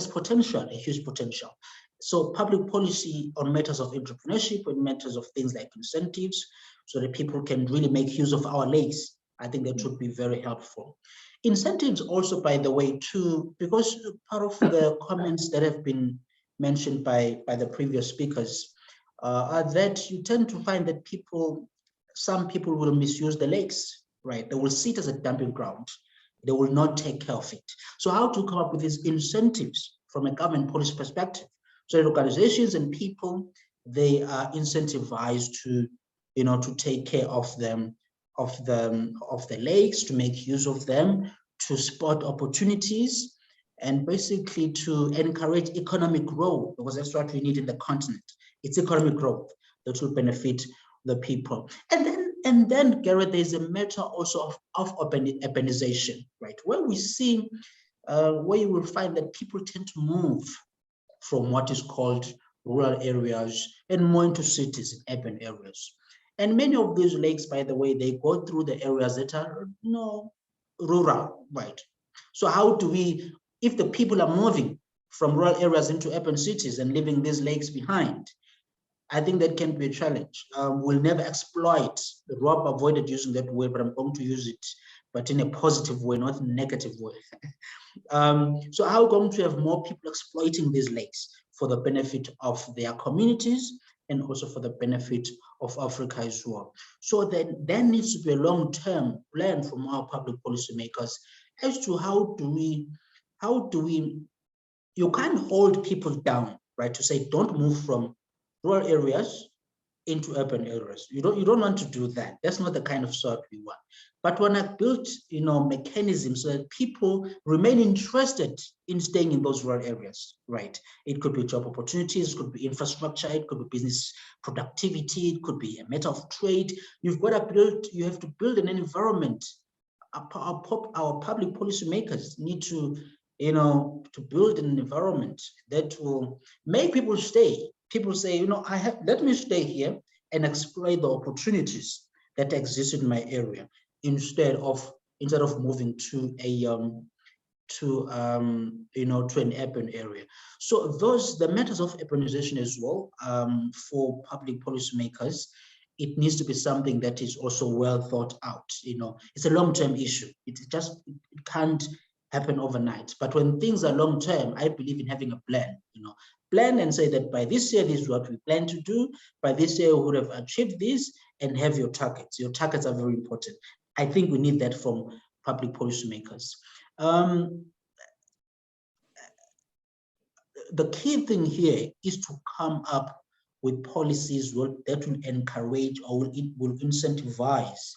potential, a huge potential. So public policy on matters of entrepreneurship, on matters of things like incentives, so that people can really make use of our lakes, I think that would be very helpful. Incentives also, by the way, too, because part of the comments that have been mentioned by the previous speakers are that you tend to find that some people will misuse the lakes, right? They will see it as a dumping ground. They will not take care of it. So how to come up with these incentives from a government policy perspective? So organizations and people, they are incentivized to take care of them, of the lakes, to make use of them, to spot opportunities, and basically to encourage economic growth, because that's what we need in the continent. It's economic growth that will benefit the people. And then Garrett, there's a matter also of urbanization, right? Where we see, where you will find that people tend to move from what is called rural areas and more into cities and urban areas. And many of these lakes, by the way, they go through the areas that are rural, right? So how do we, if the people are moving from rural areas into urban cities and leaving these lakes behind, I think that can be a challenge. We'll never exploit. Rob avoided using that word, but I'm going to use it, but in a positive way, not in a negative way. So how are we going to have more people exploiting these lakes for the benefit of their communities and also for the benefit of Africa as well? So then there needs to be a long-term plan from our public policymakers as to how do we, you can't hold people down, right? To say, don't move from rural areas into urban areas. You don't want to do that. That's not the kind of sort we want. But when I built, mechanisms so that people remain interested in staying in those rural areas, right? It could be job opportunities, it could be infrastructure, it could be business productivity, it could be a matter of trade. You have to build an environment. Our public policymakers need to, to build an environment that will make people stay. People say, let me stay here and exploit the opportunities that exist in my area instead of moving to an urban area. So the matters of urbanization as well, for public policymakers, it needs to be something that is also well thought out. It's a long-term issue. It can't happen overnight. But when things are long-term, I believe in having a plan. Plan and say that by this year, this is what we plan to do. By this year, we would have achieved this, and have your targets. Your targets are very important. I think we need that from public policymakers. The key thing here is to come up with policies that will encourage or will incentivize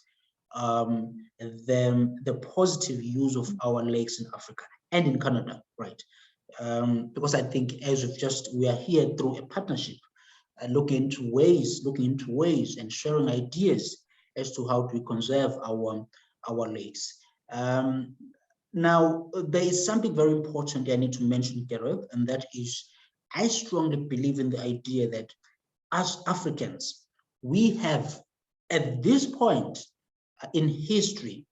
the positive use of our lakes in Africa and in Canada, right? Because I think we are here through a partnership looking into ways and sharing ideas as to how to conserve our lakes. Now, there is something very important I need to mention, Garrett, and that is, I strongly believe in the idea that as Africans, we have, at this point in history,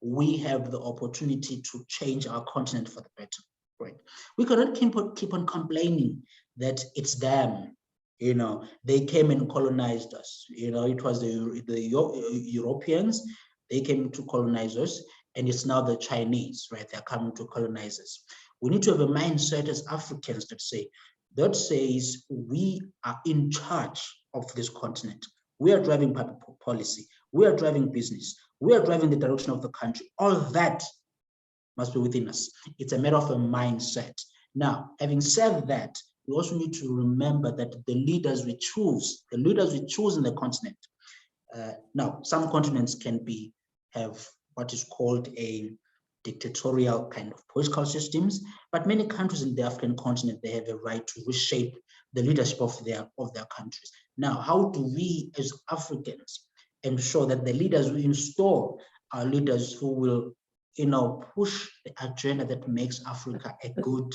we have the opportunity to change our continent for the better, right? We cannot keep on complaining that it's them, they came and colonized us. It was the Europeans, they came to colonize us, and it's now the Chinese, right? They're coming to colonize us. We need to have a mindset as Africans that says we are in charge of this continent. We are driving public policy. We are driving business. We are driving the direction of the country. All that must be within us. It's a matter of a mindset. Have having said that, we also need to remember that the leaders we choose in the continent. Now, some continents have what is called a dictatorial kind of political systems, but many countries in the African continent, they have a right to reshape the leadership of their countries. Now, how do we as Africans ensure that the leaders we install are leaders who will, push the agenda that makes Africa a good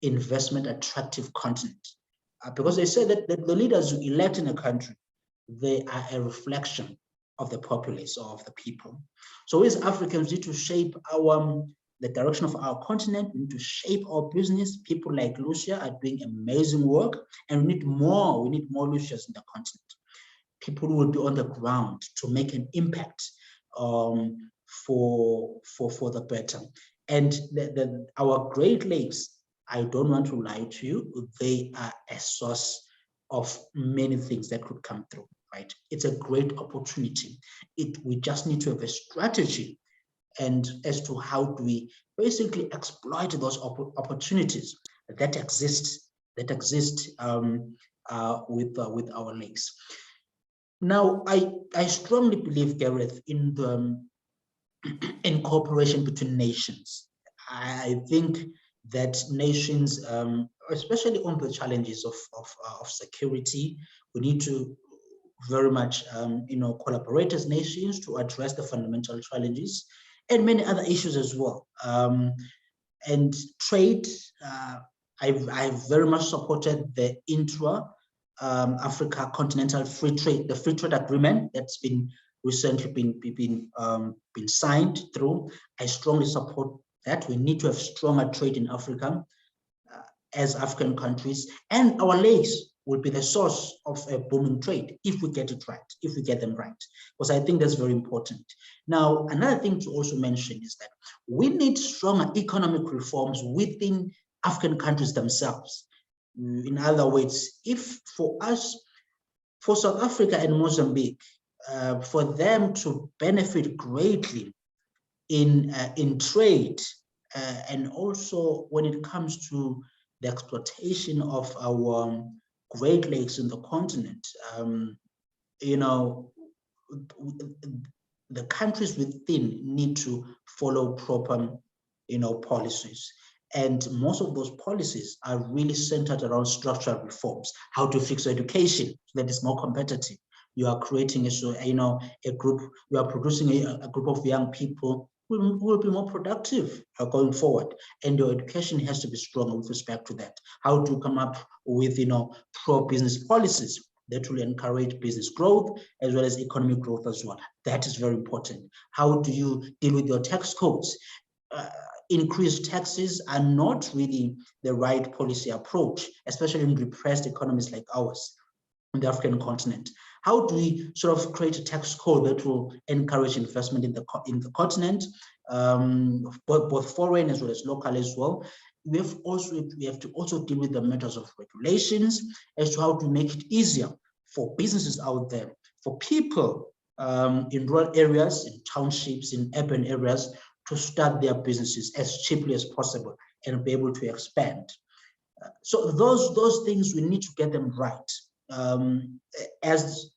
investment, attractive continent? Because they say that the leaders you elect in a country, they are a reflection of the populace or of the people. So as Africans, we need to shape the direction of our continent. We need to shape our business. People like Lucia are doing amazing work, and we need more Lucias in the continent. People who will be on the ground to make an impact for the better. And our Great Lakes, I don't want to lie to you, they are a source of many things that could come through, right? It's a great opportunity. We just need to have a strategy and as to how do we basically exploit those opportunities that exist with our lakes. Now, I strongly believe, Gareth, in cooperation between nations. I think that nations, especially on the challenges of security, we need to very much collaborate as nations to address the fundamental challenges and many other issues as well. And trade, I've very much supported the Africa Continental Free Trade, the free trade agreement that's been recently been signed through. I strongly support that. We need to have stronger trade in Africa as African countries, and our lakes will be the source of a booming trade if we get it right, if we get them right, because I think that's very important. Now, another thing to also mention is that we need stronger economic reforms within African countries themselves. In other words, if for South Africa and Mozambique, for them to benefit greatly in trade, and also when it comes to the exploitation of our Great Lakes in the continent, the countries within need to follow proper, policies. And most of those policies are really centered around structural reforms, how to fix education so that it's more competitive. You are creating a group, you are producing a group of young people who will be more productive going forward. And your education has to be strong with respect to that. How to come up with, pro-business policies that will encourage business growth as well as economic growth as well. That is very important. How do you deal with your tax codes? Increased taxes are not really the right policy approach, especially in repressed economies like ours on the African continent. How do we sort of create a tax code that will encourage investment in the continent, both foreign as well as local as well? We have to also deal with the matters of regulations as to how to make it easier for businesses out there, for people in rural areas, in townships, in urban areas, to start their businesses as cheaply as possible and be able to expand. So those things, we need to get them right as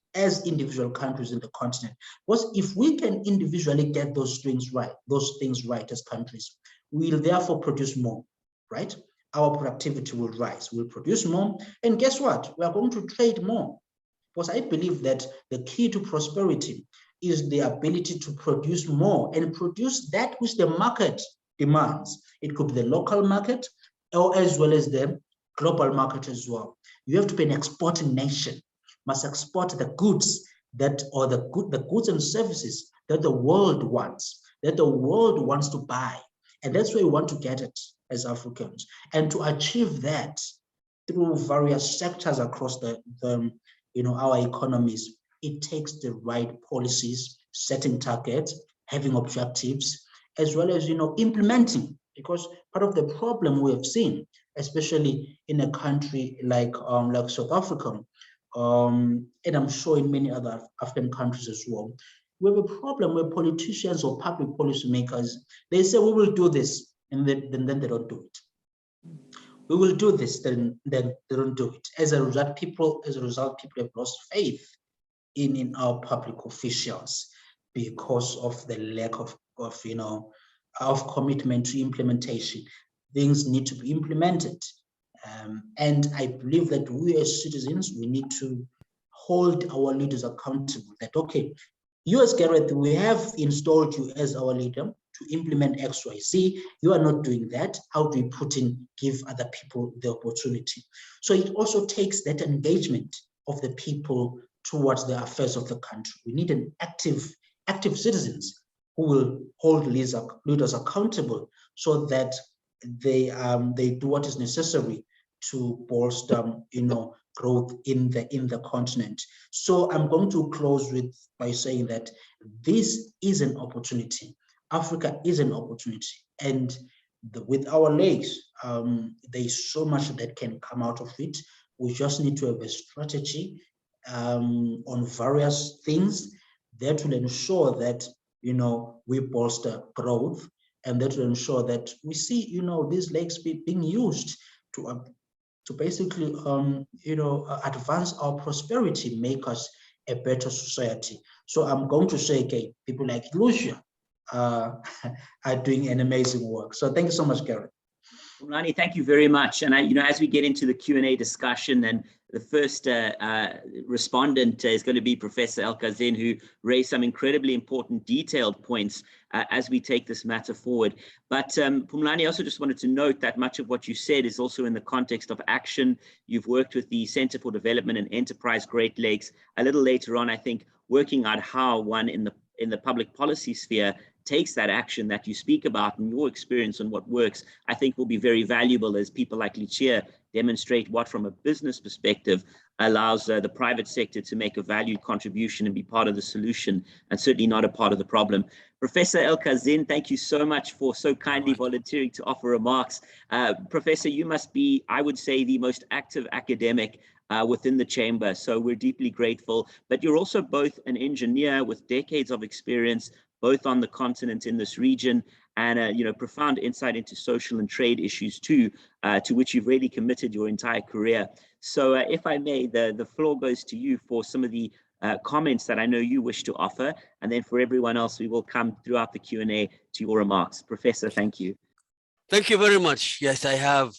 individual countries in the continent. Because if we can individually get those things right as countries, we'll therefore produce more, right? our productivity will rise. We'll produce more. And guess what? We are going to trade more. Because I believe that the key to prosperity is the ability to produce more and produce that which the market demands. It could be the local market or as well as the global market as well. You have to be an exporting nation, must export the goods that, or the goods and services that the world wants to buy. And that's where we want to get it as Africans. And to achieve that through various sectors across our economies, it takes the right policies, setting targets, having objectives, as well as implementing. Because part of the problem we have seen, especially in a country like South Africa, and I'm sure in many other African countries as well, we have a problem where politicians or public policy makers, they say we will do this, and then they don't do it. We will do this, then they don't do it. As a result, people have lost faith in our public officials because of the lack of commitment to implementation. Things need to be implemented. And I believe that we as citizens, we need to hold our leaders accountable that, okay, you as Garrett, we have installed you as our leader to implement XYZ. You are not doing that. How do we give other people the opportunity? So it also takes that engagement of the people towards the affairs of the country. We need an active citizens who will hold leaders accountable so that they do what is necessary to bolster growth in the continent. So I'm going to close by saying that this is an opportunity. Africa is an opportunity, and with our legs, there's so much that can come out of it. We just need to have a strategy on various things that will ensure that we bolster growth, and that will ensure that we see these legs being used to basically advance our prosperity, make us a better society. So I'm going to say again, people like Lucia are doing an amazing work. So thank you so much, Garrett. Phumlani, thank you very much. And as we get into the Q&A discussion, and the first respondent is going to be Professor El-Kazin, who raised some incredibly important detailed points as we take this matter forward. But Phumlani, I also just wanted to note that much of what you said is also in the context of action. You've worked with the Center for Development and Enterprise Great Lakes. A little later on, I think, working out how one in the public policy sphere takes that action that you speak about, and your experience on what works, I think will be very valuable as people like Lucia demonstrate what, from a business perspective, allows the private sector to make a valued contribution and be part of the solution, and certainly not a part of the problem. Professor El-Kazin, thank you so much for so kindly volunteering to offer remarks. Professor, you must be, I would say, the most active academic within the chamber, so we're deeply grateful. But you're also both an engineer with decades of experience, both on the continent in this region, and profound insight into social and trade issues too, to which you've really committed your entire career. So if I may, the floor goes to you for some of the comments that I know you wish to offer, and then for everyone else, we will come throughout the Q&A to your remarks. Professor, thank you. Thank you very much. Yes, I have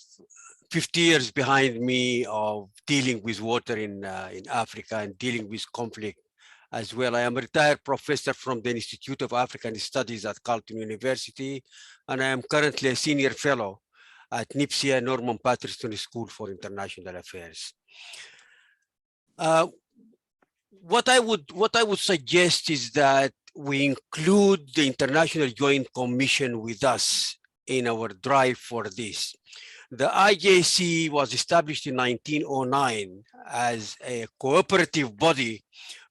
50 years behind me of dealing with water in Africa and dealing with conflict as well. I am a retired professor from the Institute of African Studies at Carleton University, and I am currently a senior fellow at NIPSIA, Norman Patterson School for International Affairs. What I would suggest is that we include the International Joint Commission with us in our drive for this. The IJC was established in 1909 as a cooperative body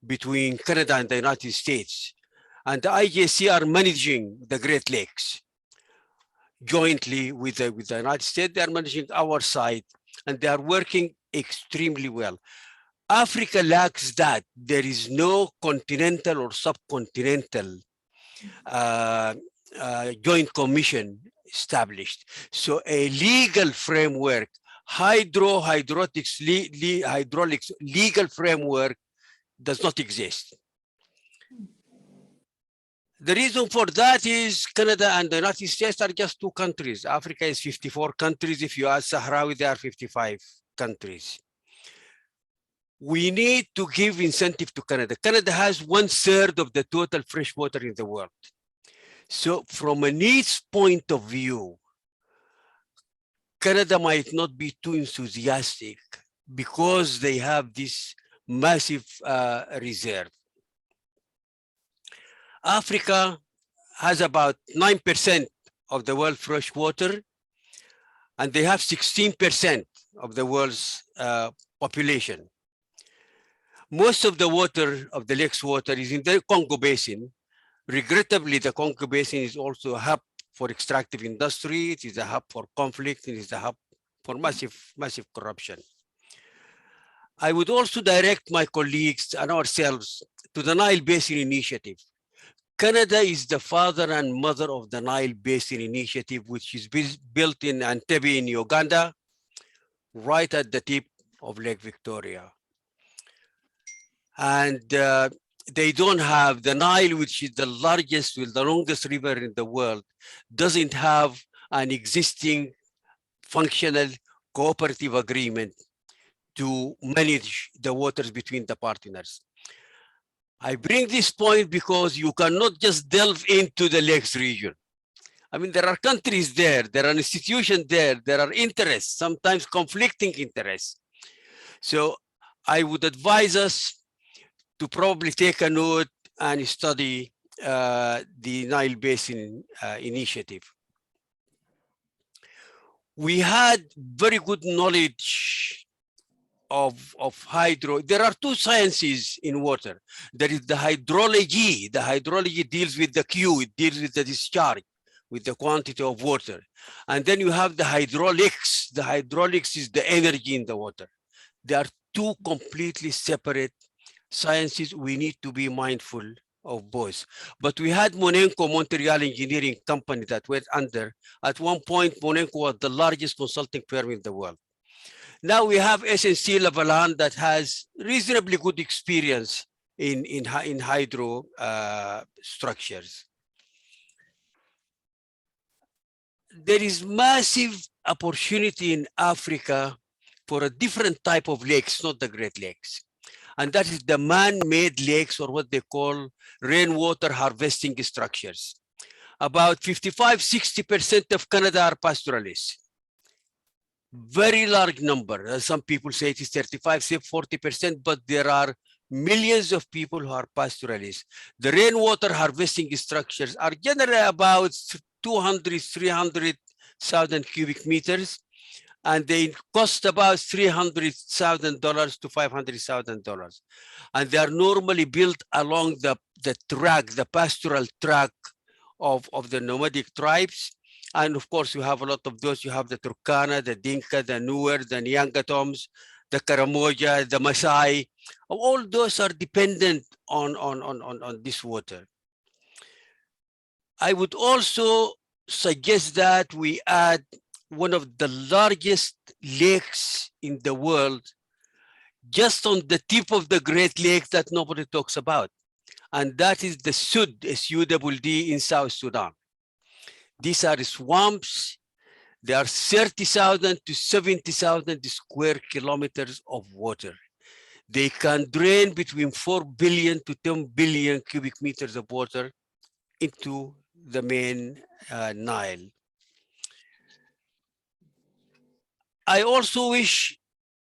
between Canada and the United States. And the IJC are managing the Great Lakes jointly with the United States. They are managing our side, and they are working extremely well. Africa lacks that. There is no continental or subcontinental joint commission established. So a legal framework, hydraulics legal framework does not exist. The reason for that is Canada and the United States are just two countries. Africa is 54 countries. If you add Sahrawi, there are 55 countries. We need to give incentive to Canada. Canada has 1/3 of the total fresh water in the world. So from a needs point of view, Canada might not be too enthusiastic because they have this massive reserve. Africa has about 9% of the world's fresh water, and they have 16% of the world's population. Most of the water of the lake's water is in the Congo Basin. Regrettably, the Congo Basin is also a hub for extractive industry. It is a hub for conflict. It is a hub for massive corruption. I would also direct my colleagues and ourselves to the Nile Basin Initiative. Canada is the father and mother of the Nile Basin Initiative, which is built in Entebbe in Uganda, right at the tip of Lake Victoria. And they don't have the Nile, which is the largest, with the longest river in the world, doesn't have an existing functional cooperative agreement to manage the waters between the partners. I bring this point because you cannot just delve into the lakes region. I mean, there are countries there, there are institutions there, there are interests, sometimes conflicting interests. So I would advise us to probably take a note and study the Nile Basin Initiative. We had very good knowledge of hydro. There are two sciences in water. There is the hydrology. The hydrology deals with the Q, it deals with the discharge, with the quantity of water. And then you have the hydraulics. The hydraulics is the energy in the water. They are two completely separate sciences. We need to be mindful of both. But we had Monenco, Montreal Engineering Company, that went under. At one point, Monenco was the largest consulting firm in the world. Now we have SNC Lavalin that has reasonably good experience in hydro structures. There is massive opportunity in Africa for a different type of lakes, not the Great Lakes. And that is the man-made lakes, or what they call rainwater harvesting structures. About 55–60% of Canada are pastoralists. Very large number. Some people say it is 35–40%, but there are millions of people who are pastoralists. The rainwater harvesting structures are generally about 200–300,000 cubic meters, and they cost about $300,000 to $500,000. And they are normally built along the track, the pastoral track of the nomadic tribes. And of course, you have a lot of those. You have the Turkana, the Dinka, the Nuer, the Nyangatoms, the Karamoja, the Maasai. All those are dependent on this water. I would also suggest that we add one of the largest lakes in the world just on the tip of the Great Lakes that nobody talks about. And that is the Sud, S-U-D-D, in South Sudan. These are swamps. There are 30,000 to 70,000 square kilometers of water. They can drain between 4 billion to 10 billion cubic meters of water into the main Nile. I also wish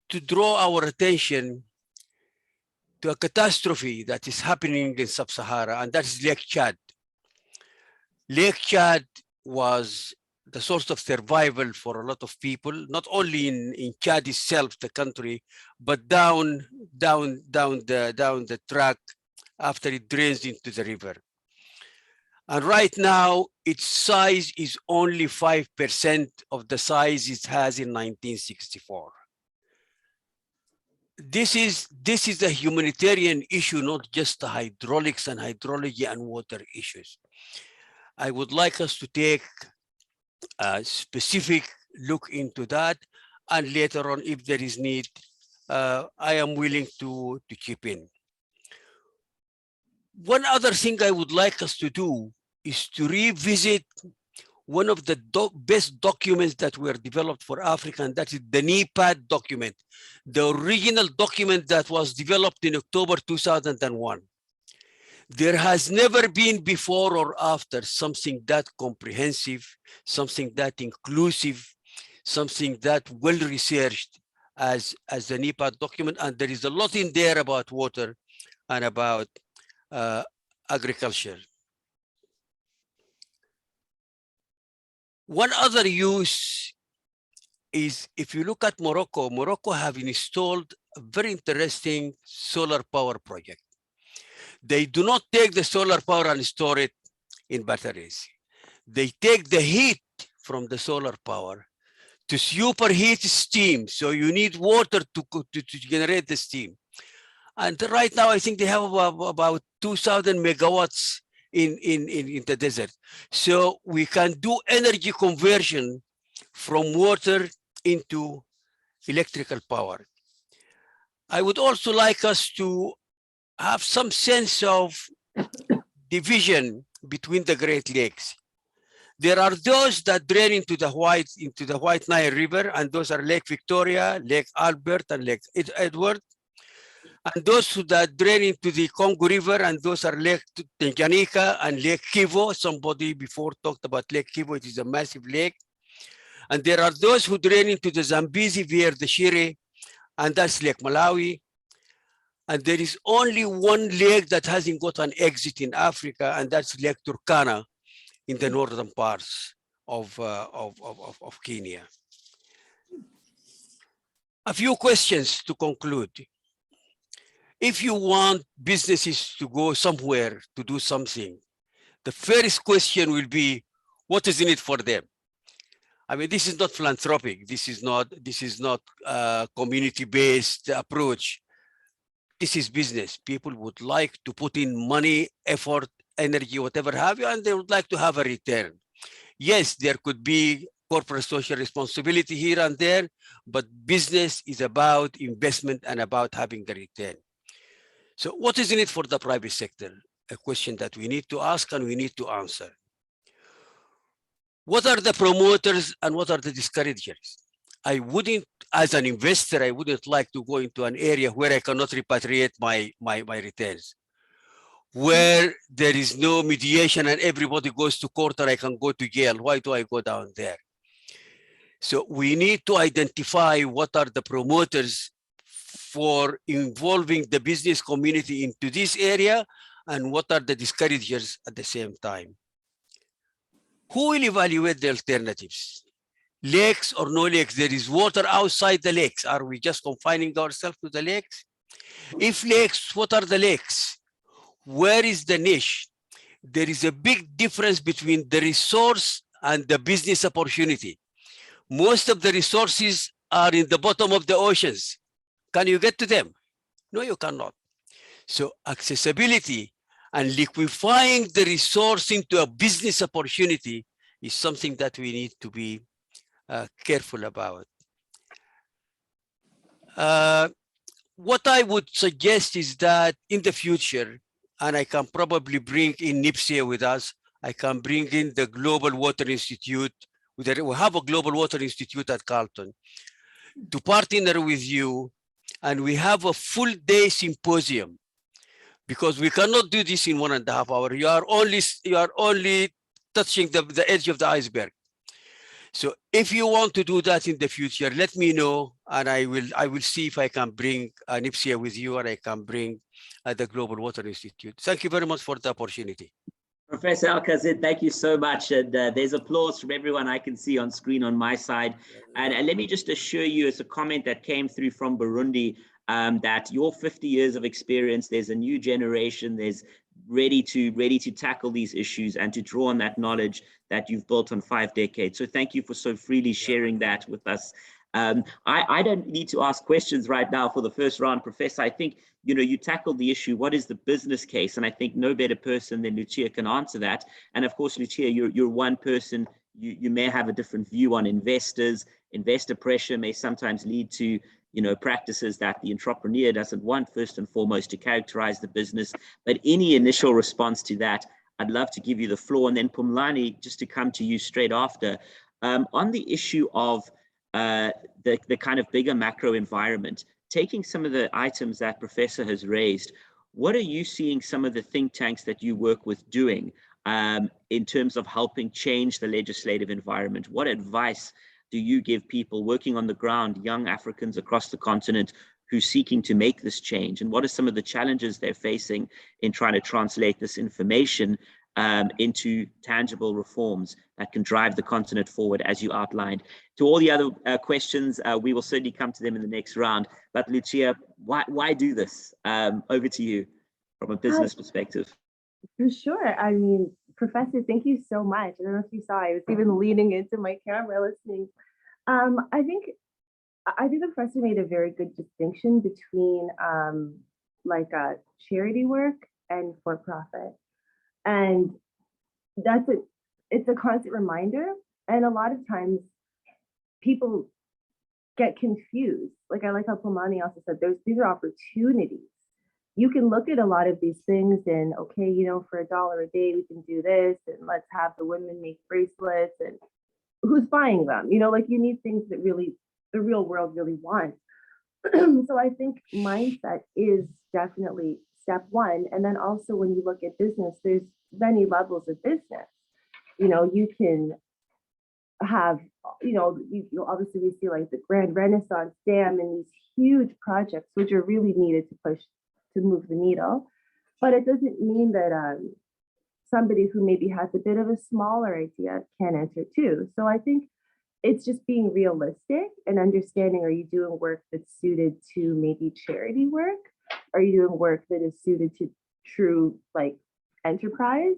to draw our attention to a catastrophe that is happening in Sub-Sahara, and that is Lake Chad. Lake Chad was the source of survival for a lot of people, not only in Chad itself, the country, but down the track after it drains into the river. And right now, its size is only 5% of the size it has in 1964. This is a humanitarian issue, not just the hydraulics and hydrology and water issues. I would like us to take a specific look into that, and later on, if there is need, I am willing to chip in. One other thing I would like us to do is to revisit one of the best documents that were developed for Africa, and that is the NEPAD document, the original document that was developed in October 2001. There has never been before or after something that comprehensive, something that inclusive, something that well-researched as the NEPAD document. And there is a lot in there about water and about agriculture. One other use is, if you look at Morocco, Morocco have installed a very interesting solar power project. They do not take the solar power and store it in batteries. They take the heat from the solar power to superheat steam. So you need water to generate the steam. And right now, I think they have about 2,000 megawatts in the desert. So we can do energy conversion from water into electrical power. I would also like us to have some sense of division between the Great Lakes. There are those that drain into the White Nile River, and those are Lake Victoria, Lake Albert, and Lake Edward. And those that drain into the Congo River, and those are Lake Tanganyika and Lake Kivu. Somebody before talked about Lake Kivu. It is a massive lake. And there are those who drain into the Zambezi via the Shire, and that's Lake Malawi. And there is only one lake that hasn't got an exit in Africa, and that's Lake Turkana in the northern parts of Kenya. A few questions to conclude. If you want businesses to go somewhere to do something, the first question will be, what is in it for them? I mean, this is not philanthropic. This is not a community-based approach. This is business. People would like to put in money, effort, energy, whatever have you, and they would like to have a return. Yes, there could be corporate social responsibility here and there, but business is about investment and about having a return. So what is in it for the private sector? A question that we need to ask and we need to answer. What are the promoters and what are the discouragers? I wouldn't, as an investor, I wouldn't like to go into an area where I cannot repatriate my returns, where there is no mediation and everybody goes to court and I can go to jail. Why do I go down there? So we need to identify what are the promoters for involving the business community into this area, and what are the discouragers at the same time. Who will evaluate the alternatives? Lakes or no lakes? There is water outside the lakes. Are we just confining ourselves to the lakes? If lakes, what are the lakes? Where is the niche? There is a big difference between the resource and the business opportunity. Most of the resources are in the bottom of the oceans. Can you get to them? No, you cannot. So accessibility and liquefying the resource into a business opportunity is something that we need to be careful about. What I would suggest is that in the future, and I can probably bring in NIPSIA with us, I can bring in the Global Water Institute. We have a Global Water Institute at Carleton to partner with you, and we have a full day symposium, because we cannot do this in 1.5 hours. You are only touching the edge of the iceberg. So if you want to do that in the future, let me know, and I will see if I can bring NIPSIA with you, or I can bring the Global Water Institute. Thank you very much for the opportunity. Professor Alkazid, thank you so much. And there's applause from everyone I can see on screen on my side. And let me just assure you, it's a comment that came through from Burundi, that your 50 years of experience, there's a new generation, there's ready to tackle these issues and to draw on that knowledge that you've built on 5 decades. So thank you for so freely sharing that with us. I don't need to ask questions right now for the first round, Professor. I think, you tackled the issue. What is the business case? And I think no better person than Lucia can answer that. And of course, Lucia, you're one person, you may have a different view on investors. Investor pressure may sometimes lead to, practices that the entrepreneur doesn't want first and foremost to characterize the business. But any initial response to that, I'd love to give you the floor. And then Phumlani, just to come to you straight after, on the issue of the kind of bigger macro environment, taking some of the items that Professor has raised, what are you seeing some of the think tanks that you work with doing in terms of helping change the legislative environment? What advice do you give people working on the ground, young Africans across the continent who's seeking to make this change? And what are some of the challenges they're facing in trying to translate this information into tangible reforms that can drive the continent forward, as you outlined? To all the other questions, we will certainly come to them in the next round. But Lucia, why do this? Over to you from a business perspective. For sure. I mean, Professor, thank you so much. I don't know if you saw, I was even leaning into my camera listening. I think the professor made a very good distinction between charity work and for-profit. And it's a constant reminder. And a lot of times people get confused. I like how Phumlani also said, these are opportunities. You can look at a lot of these things and, okay, for $1 a day, we can do this, and let's have the women make bracelets, and who's buying them? You need things that really, the real world really wants. So I think mindset is definitely step one. And then also when you look at business, there's many levels of business. You can have, obviously we see like the Grand Renaissance Dam and these huge projects, which are really needed to move the needle. But it doesn't mean that somebody who maybe has a bit of a smaller idea can enter too. So I think it's just being realistic and understanding, are you doing work that's suited to maybe charity work? Are you doing work that is suited to true enterprise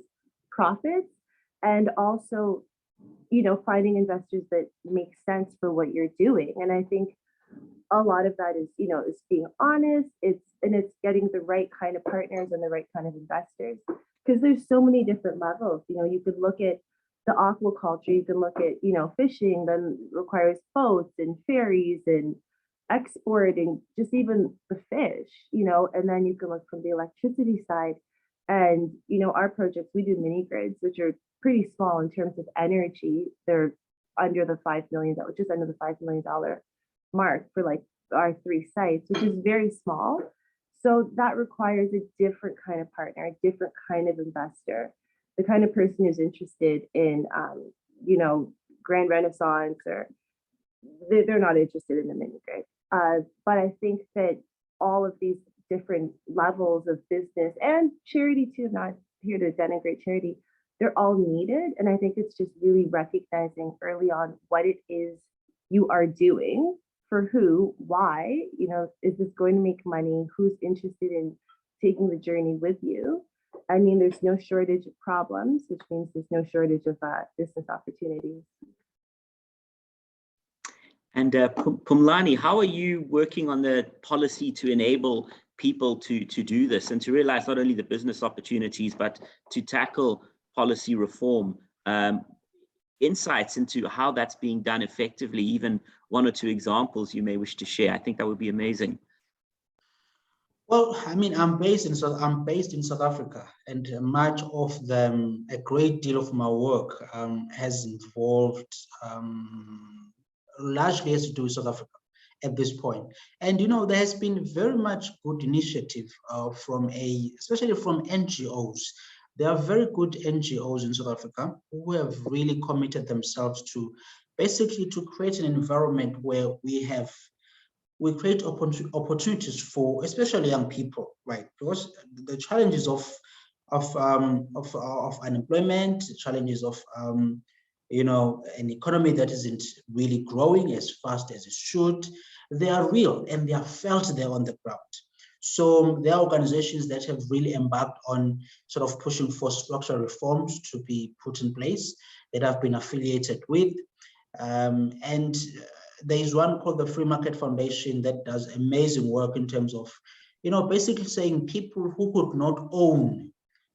profits? And also, finding investors that make sense for what you're doing. And I think a lot of that is, is being honest. It's getting the right kind of partners and the right kind of investors, because there's so many different levels. You could look at the aquaculture, you can look at, fishing, then requires boats and ferries and exporting, just even the fish, and then you can look from the electricity side. And, our projects, we do mini grids, which are pretty small in terms of energy. They're under the $5 million, just under the $5 million mark for our 3 sites, which is very small. So that requires a different kind of partner, a different kind of investor, the kind of person who's interested in, Grand Renaissance, or they're not interested in the mini grid. But I think that all of these different levels of business and charity too, not here to denigrate charity, they're all needed. And I think it's just really recognizing early on what it is you are doing, for who, why, is this going to make money? Who's interested in taking the journey with you? I mean, there's no shortage of problems, which means there's no shortage of business opportunities. And Phumlani, how are you working on the policy to enable people to do this and to realize not only the business opportunities, but to tackle policy reform? Insights into how that's being done effectively, even 1 or 2 examples you may wish to share. I think that would be amazing. Well, I mean, I'm based in South Africa, and much of a great deal of my work has involved, largely has to do with South Africa at this point. And there has been very much good initiative especially from NGOs. There are very good NGOs in South Africa who have really committed themselves to basically to create an environment where we create opportunities for especially young people, right? Because the challenges of unemployment, the challenges of an economy that isn't really growing as fast as it should, they are real and they are felt there on the ground. So there are organizations that have really embarked on sort of pushing for structural reforms to be put in place that I've been affiliated with. And there is one called the Free Market Foundation that does amazing work in terms of, basically saying people who could not own,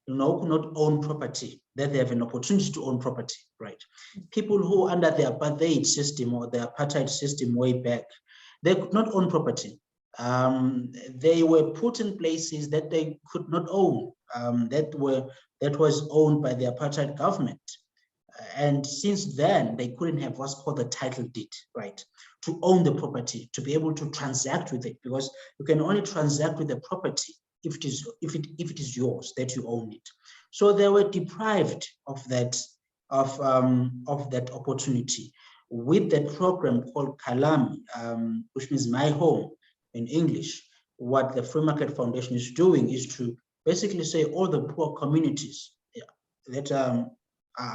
property, that they have an opportunity to own property, right? People who under the apartheid system or the apartheid system way back, They could not own property. They were put in places that they could not own, that was owned by the apartheid government. And since then, they couldn't have what's called the title deed, right? To own the property, to be able to transact with it, because you can only transact with the property if it is yours, that you own it. So they were deprived of that opportunity. With that program called Kalami, which means my home in English, what the Free Market Foundation is doing is to basically say all the poor communities that are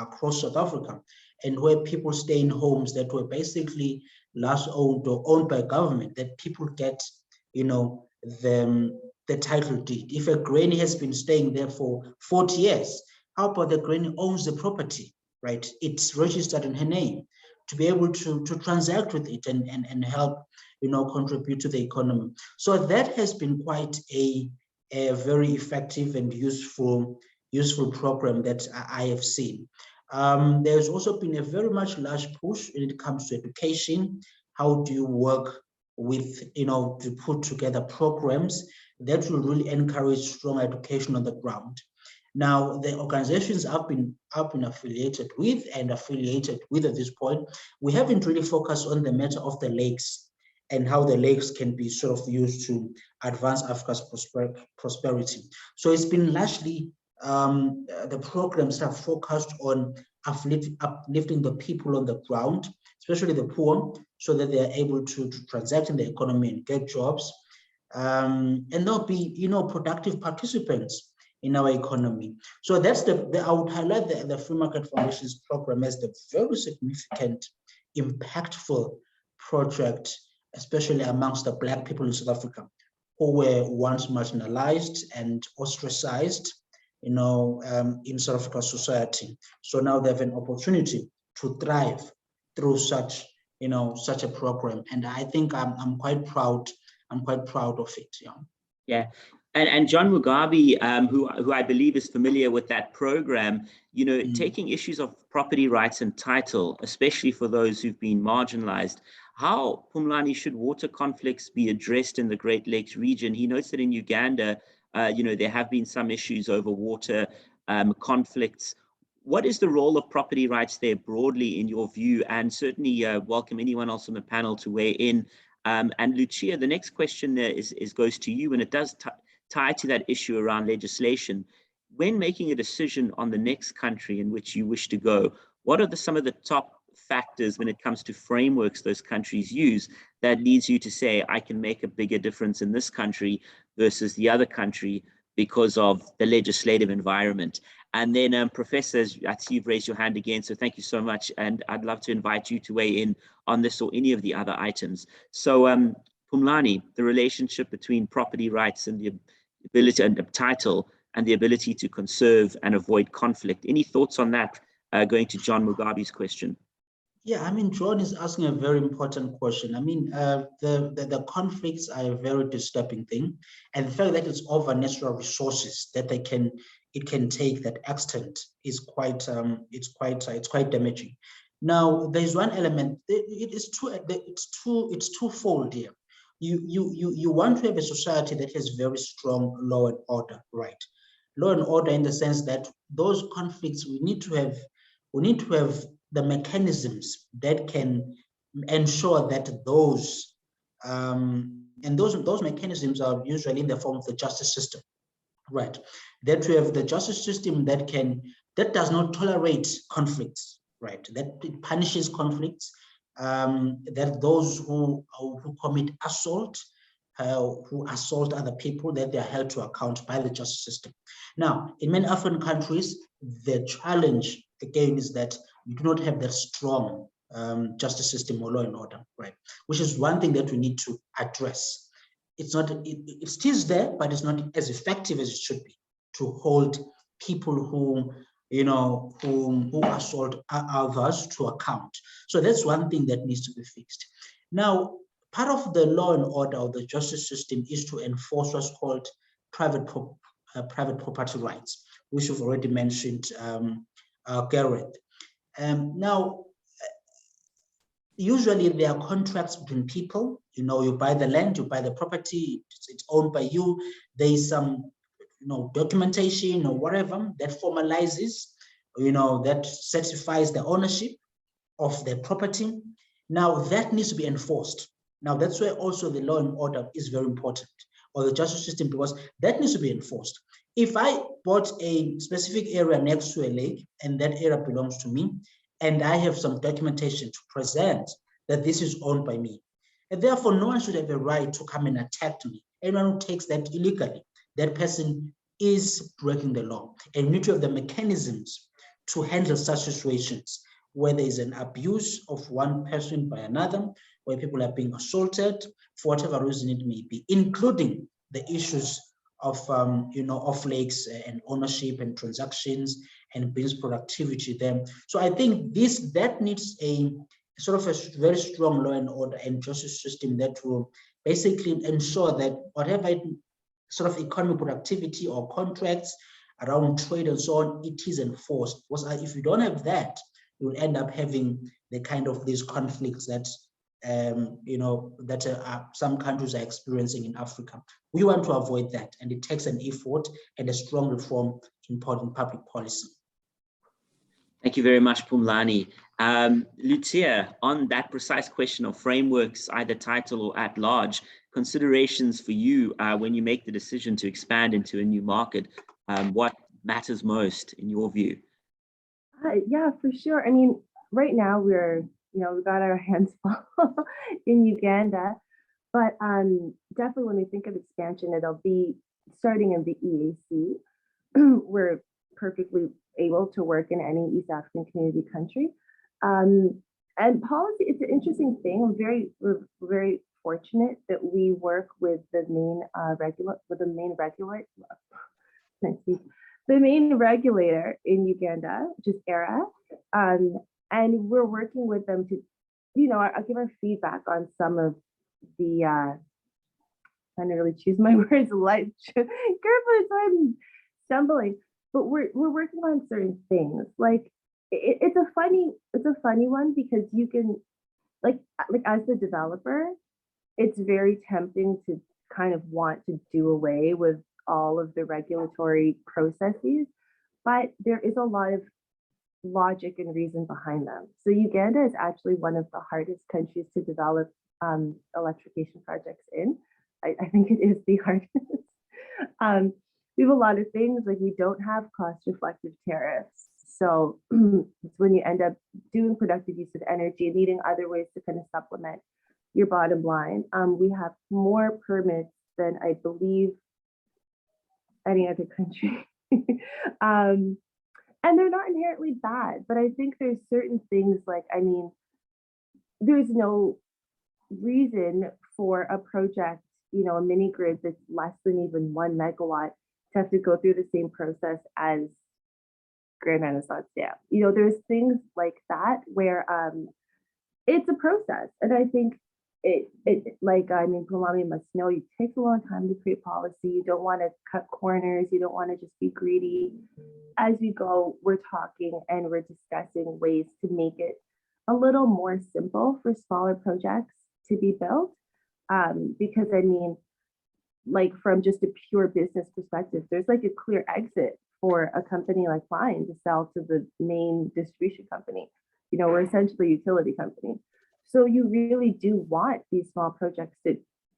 across South Africa, and where people stay in homes that were basically last owned or owned by government, that people get, the title deed. If a granny has been staying there for 40 years, how about the granny owns the property, right? It's registered in her name, to be able to transact with it and help, contribute to the economy. So that has been quite a very effective and useful program that I have seen. There's also been a very much large push when it comes to education. How do you work with, to put together programs that will really encourage strong education on the ground? Now, the organizations I've been affiliated with at this point, we haven't really focused on the matter of the lakes and how the lakes can be sort of used to advance Africa's prosperity. So it's been largely the programs have focused on uplifting the people on the ground, especially the poor, so that they are able to transact in the economy and get jobs, and they'll be, productive participants in our economy. So that's I would highlight the Free Market Foundation's program as the very significant, impactful project, especially amongst the Black people in South Africa, who were once marginalized and ostracized, in South Africa society. So now they have an opportunity to thrive through such a program, and I think I'm quite proud. I'm quite proud of it. Yeah. And John Mugabe, who I believe is familiar with that program, taking issues of property rights and title, especially for those who've been marginalized. How, Phumlani, should water conflicts be addressed in the Great Lakes region? He notes that in Uganda, there have been some issues over water conflicts. What is the role of property rights there broadly in your view? And certainly welcome anyone else on the panel to weigh in. And Lucia, the next question there goes to you, and it does tie to that issue around legislation. When making a decision on the next country in which you wish to go, what are some of the top factors when it comes to frameworks those countries use that leads you to say, I can make a bigger difference in this country versus the other country because of the legislative environment? And then Professor, I see you've raised your hand again, so thank you so much. And I'd love to invite you to weigh in on this or any of the other items. So Phumlani, the relationship between property rights and the ability and the title and the ability to conserve and avoid conflict. Any thoughts on that, going to John Mugabe's question? Yeah, I mean, John is asking a very important question. I mean, the conflicts are a very disturbing thing, and the fact that it's over natural resources that it can take that extent is quite damaging. Now, there's one element. It's twofold here. You want to have a society that has very strong law and order, right? Law and order in the sense that those conflicts, we need to have the mechanisms that can ensure that those mechanisms are usually in the form of the justice system, right? That we have the justice system that does not tolerate conflicts, right? That it punishes conflicts, that those who commit assault, who assault other people, that they are held to account by the justice system. Now, in many African countries, the challenge again is that you do not have that strong justice system or law and order, right? Which is one thing that we need to address. It's not, it still there, but it's not as effective as it should be to hold people who assault others to account. So that's one thing that needs to be fixed. Now, part of the law and order of the justice system is to enforce what's called private property rights, which you've already mentioned, Garrett. Now, usually there are contracts between people. You know, you buy the land, you buy the property, it's owned by you. There is some, you know, documentation or whatever that formalizes, you know, that certifies the ownership of the property. Now that needs to be enforced. Now that's where also the law and order is very important, or the justice system, because that needs to be enforced. If I bought a specific area next to a lake and that area belongs to me, and I have some documentation to present that this is owned by me, and therefore no one should have a right to come and attack me. Anyone who takes that illegally, that person is breaking the law. And you need to have the mechanisms to handle such situations where there is an abuse of one person by another, where people are being assaulted for whatever reason it may be, including the issues of you know, of lakes and ownership and transactions and business productivity there. So I think that needs a sort of a very strong law and order and justice system that will basically ensure that whatever sort of economic productivity or contracts around trade and so on, it is enforced. Because if you don't have that, you will end up having the kind of these conflicts that you know, that some countries are experiencing in Africa. We want to avoid that, and it takes an effort and a strong reform in public policy. Thank you very much, Pumlani. Lucia, on that precise question of frameworks, either title or at large, considerations for you when you make the decision to expand into a new market, what matters most in your view? Yeah, for sure. I mean, right now we've got our hands full in Uganda, but definitely when we think of expansion, it'll be starting in the EAC. We're perfectly able to work in any East African community country. And policy, it's an interesting thing. We're very fortunate that we work with the main regulator in Uganda, which is ERA, and we're working with them to, I'll give our feedback on some of the, trying to really choose my words carefully, so I'm stumbling, but we're working on certain things. Like it's a funny one, because you can, like as the developer, it's very tempting to kind of want to do away with all of the regulatory processes, but there is a lot of logic and reason behind them. So Uganda is actually one of the hardest countries to develop electrification projects in. I think it is the hardest. We have a lot of things, like we don't have cost reflective tariffs. So it's when you end up doing productive use of energy, needing other ways to kind of supplement your bottom line. We have more permits than I believe any other country. And they're not inherently bad, but I think there's certain things like, there's no reason for a project, a mini grid that's less than even 1 megawatt to have to go through the same process as Grand Renaissance Dam. There's things like that where it's a process. And I think Pumlani must know, it takes a long time to create policy. You don't want to cut corners. You don't want to just be greedy. As we go, we're talking and we're discussing ways to make it a little more simple for smaller projects to be built. Because from just a pure business perspective, there's like a clear exit for a company like mine to sell to the main distribution company. We're essentially a utility company. So you really do want these small projects to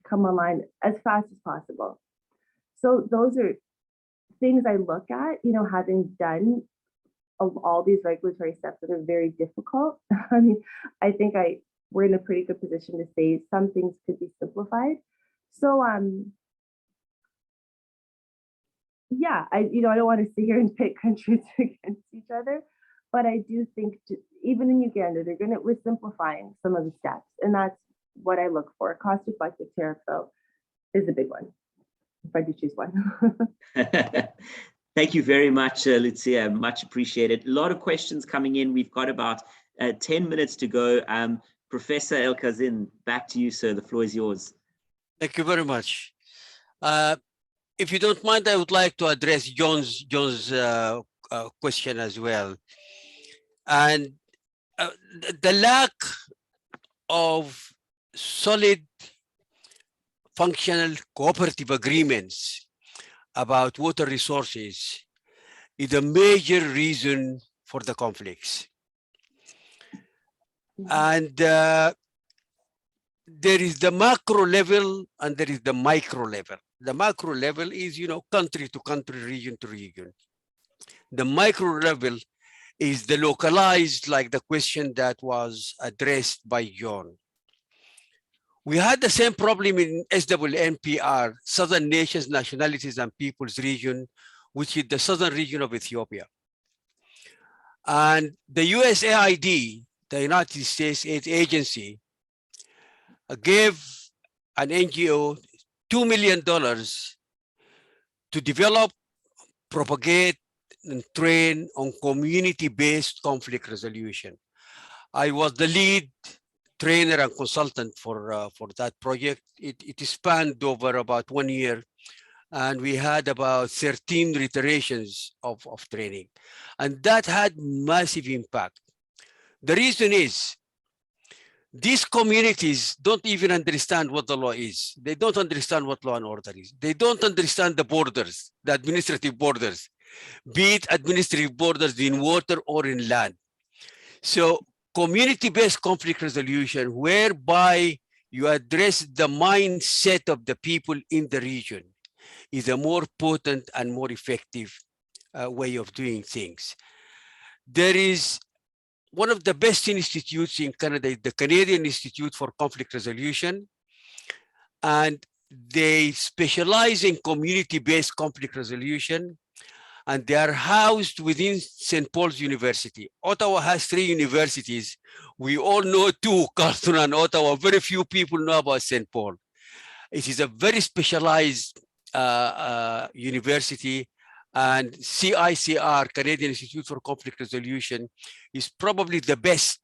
come online as fast as possible. So those are things I look at, having done all these regulatory steps that are very difficult. I think we're in a pretty good position to say some things could be simplified. So yeah, I don't want to sit here and pit countries against each other, but I do think even in Uganda, we're simplifying some of the steps, and that's what I look for. Cost reflective tariff, though, is a big one, if I could choose one. Thank you very much, Lucia. Much appreciated. A lot of questions coming in. We've got about 10 minutes to go. Professor El-Kazim, back to you, sir. The floor is yours. Thank you very much. If you don't mind, I would like to address John's question as well. And the lack of solid functional cooperative agreements about water resources is a major reason for the conflicts. And there is the macro level and there is the micro level. The macro level is, country to country, region to region. The micro level is the localized, like the question that was addressed by John. We had the same problem in SWNPR, Southern Nations, Nationalities and Peoples region, which is the southern region of Ethiopia. And the USAID, the United States Aid Agency, gave an NGO $2 million to develop, propagate, and train on community-based conflict resolution. I was the lead trainer and consultant for that project. It spanned over about 1 year, and we had about 13 iterations of training, and that had massive impact. The reason is these communities don't even understand what the law is. They don't understand what law and order is. They don't understand the borders, the administrative borders, be it administrative borders in water or in land. So community-based conflict resolution, whereby you address the mindset of the people in the region, is a more potent and more effective way of doing things. There is one of the best institutes in Canada, the Canadian Institute for Conflict Resolution, and they specialize in community-based conflict resolution, and they are housed within St. Paul's University. Ottawa has 3 universities. We all know 2, Carleton and Ottawa. Very few people know about St. Paul. It is a very specialized university, and CICR, Canadian Institute for Conflict Resolution, is probably the best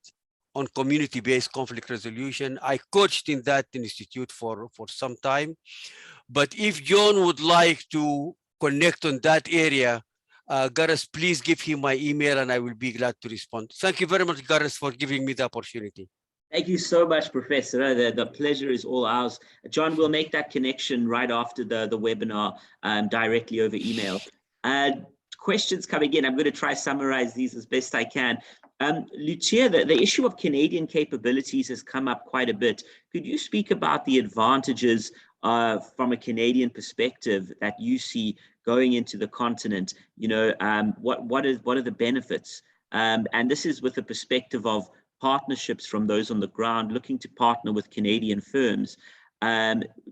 on community-based conflict resolution. I coached in that institute for some time. But if John would like to connect on that area, Gareth, please give him my email and I will be glad to respond. Thank you very much, Gareth, for giving me the opportunity. Thank you so much, Professor. The pleasure is all ours. John, we'll make that connection right after the webinar directly over email. Questions coming in. I'm going to try to summarize these as best I can. Lucia, the issue of Canadian capabilities has come up quite a bit. Could you speak about the advantages from a Canadian perspective that you see going into the continent? What are the benefits? And this is with the perspective of partnerships from those on the ground looking to partner with Canadian firms.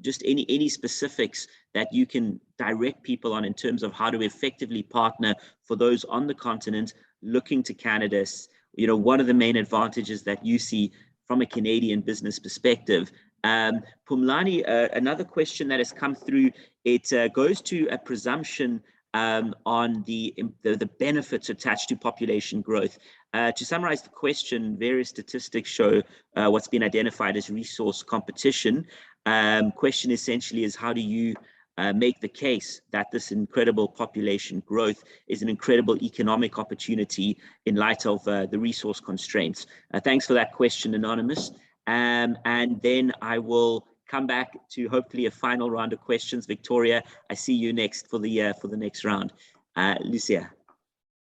Just any specifics that you can direct people on in terms of how to effectively partner for those on the continent looking to Canada. What are the main advantages that you see from a Canadian business perspective? Pumlani, another question that has come through, it goes to a presumption on the benefits attached to population growth. To summarize the question, various statistics show what's been identified as resource competition. Question essentially is, how do you make the case that this incredible population growth is an incredible economic opportunity in light of the resource constraints? Thanks for that question, Anonymous. And then I will come back to hopefully a final round of questions. Victoria, I see you next for the next round. Lucia.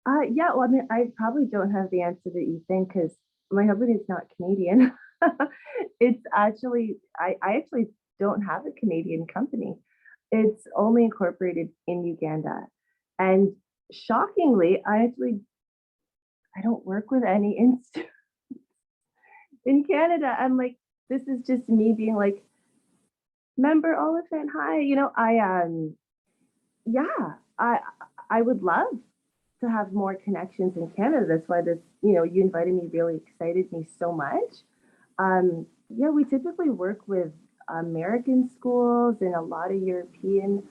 Yeah, well, I mean, I probably don't have the answer that you think, because my husband is not Canadian. It's actually, I actually don't have a Canadian company. It's only incorporated in Uganda. And shockingly, I don't work with any institutes in Canada. I'm like, this is just me being like, member Oliphant, hi. I would love to have more connections in Canada. That's why this, you invited me, really excited me so much. Yeah, we typically work with American schools and a lot of European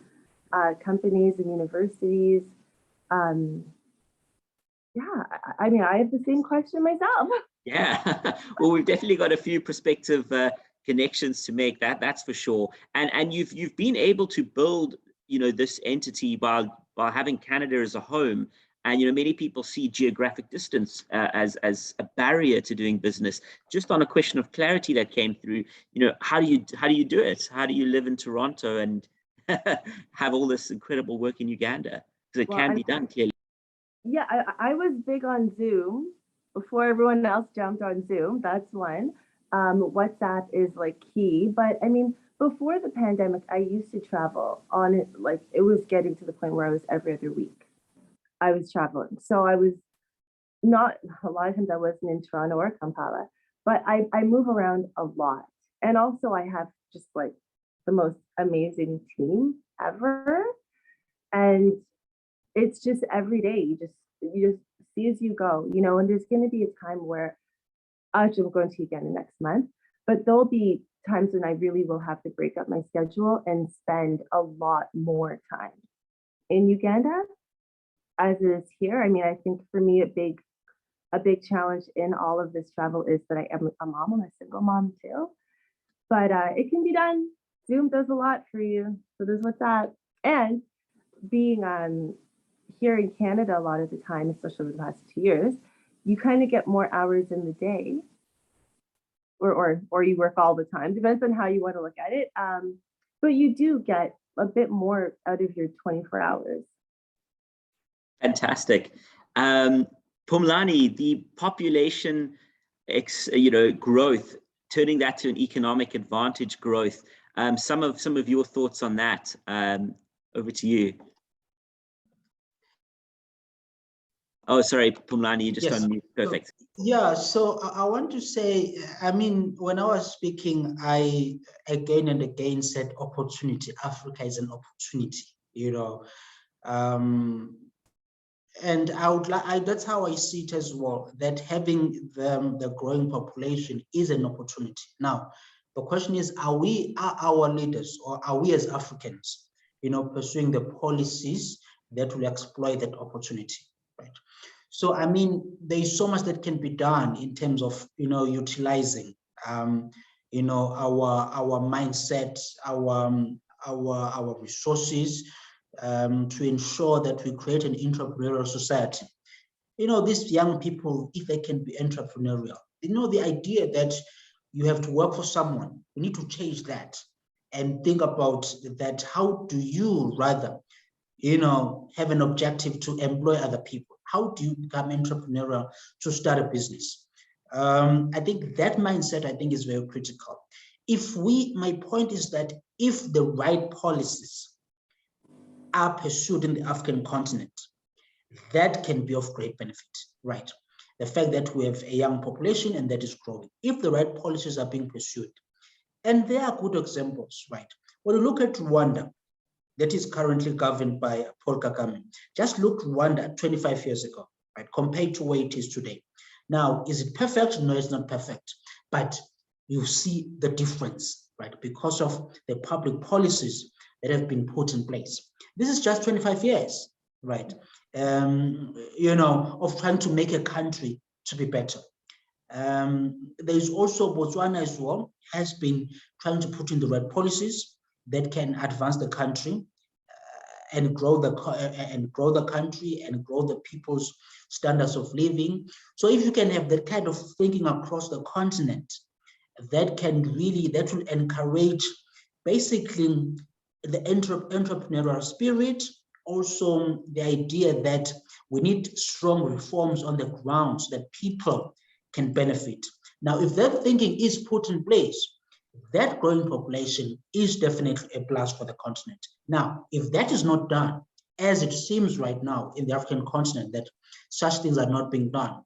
companies and universities. Yeah, I mean, I have the same question myself. Yeah, well, we've definitely got a few prospective connections to make, that's for sure. And you've been able to build, this entity while having Canada as a home. And, many people see geographic distance as a barrier to doing business. Just on a question of clarity that came through, how do you do it? How do you live in Toronto and have all this incredible work in Uganda? Because it can be done, clearly. Yeah, I was big on Zoom before everyone else jumped on Zoom. That's one. WhatsApp is like key. But I mean, before the pandemic, I used to travel on it. Like it was getting to the point where I was every other week. I was traveling. So I was not, a lot of times I wasn't in Toronto or Kampala, but I move around a lot. And also I have just like the most amazing team ever. And it's just every day, you just see as you go, and there's going to be a time where actually I'm going to Uganda next month, but there'll be times when I really will have to break up my schedule and spend a lot more time in Uganda as it is here. I mean, I think for me, a big challenge in all of this travel is that I am a mom. I'm a single mom too, but it can be done. Zoom does a lot for you. So there's WhatsApp. And being here in Canada a lot of the time, especially over the past 2 years, you kind of get more hours in the day, or you work all the time. Depends on how you want to look at it. But you do get a bit more out of your 24 hours. Fantastic. Pumlani, the population, growth, turning that to an economic advantage growth. Some of your thoughts on that. Over to you. Oh, sorry, Pumlani, you just unmute. Perfect. So I want to say, I mean, when I was speaking, I again and again said opportunity. Africa is an opportunity, and that's how I see it as well, that having the growing population is an opportunity. Now, the question is, are our leaders, or are we as Africans, pursuing the policies that will exploit that opportunity, right? So, I mean, there is so much that can be done in terms of, utilizing, our mindset, our resources, to ensure that we create an entrepreneurial society. These young people, if they can be entrepreneurial, the idea that you have to work for someone, we need to change that and think about that. How do you rather, have an objective to employ other people? How do you become entrepreneurial to start a business? I think that mindset, is very critical. My point is that if the right policies are pursued in the African continent, that can be of great benefit, right? The fact that we have a young population and that is growing, if the right policies are being pursued. And there are good examples, right? When you look at Rwanda, that is currently governed by Paul Kagame, just look Rwanda 25 years ago, right? Compared to where it is today. Now, is it perfect? No, it's not perfect. But you see the difference, right? Because of the public policies that have been put in place. This is just 25 years, right? Of trying to make a country to be better. There's also Botswana as well, has been trying to put in the right policies that can advance the country and grow the country and grow the people's standards of living. So if you can have that kind of thinking across the continent, that will encourage basically the entrepreneurial spirit, also the idea that we need strong reforms on the ground so that people can benefit. Now, if that thinking is put in place, that growing population is definitely a plus for the continent. Now, if that is not done, as it seems right now in the African continent, that such things are not being done,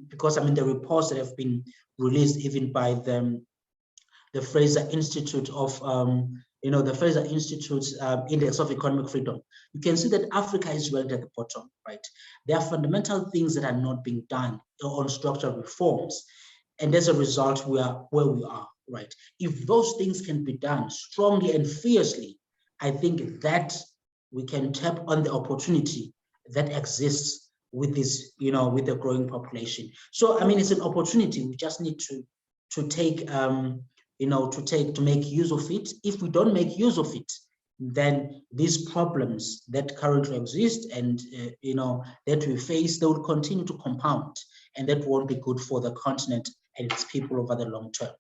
because the reports that have been released even by the Fraser Institute of the Fraser Institute's Index of Economic Freedom, you can see that Africa is ranked at the bottom, right? There are fundamental things that are not being done on structural reforms. And as a result, we are where we are, right? If those things can be done strongly and fiercely, I think that we can tap on the opportunity that exists with this, with the growing population. So, it's an opportunity. We just need to take, to make use of it. If we don't make use of it, then these problems that currently exist and that we face, they will continue to compound, and that won't be good for the continent and its people over the long term.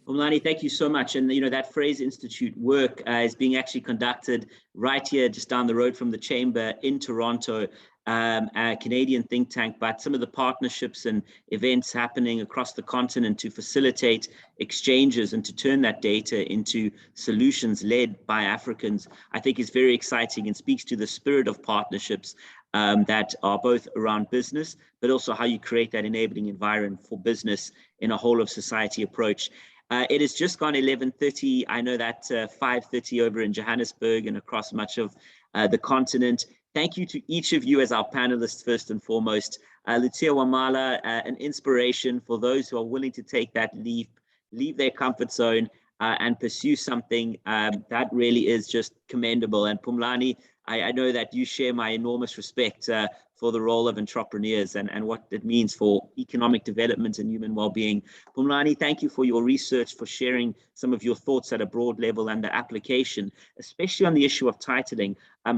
Phumlani, thank you so much. And that Fraser Institute work is being actually conducted right here, just down the road from the chamber in Toronto, a Canadian think tank, but some of the partnerships and events happening across the continent to facilitate exchanges and to turn that data into solutions led by Africans, I think is very exciting and speaks to the spirit of partnerships that are both around business, but also how you create that enabling environment for business in a whole of society approach. It has just gone 11:30. I know that 5:30 over in Johannesburg and across much of the continent. Thank you to each of you as our panelists, first and foremost. Lucia Wamala, an inspiration for those who are willing to take that leap, leave their comfort zone and pursue something that really is just commendable. And Phumlani, I know that you share my enormous respect for the role of entrepreneurs and what it means for economic development and human well-being. Phumlani, thank you for your research, for sharing some of your thoughts at a broad level and the application, especially on the issue of titling.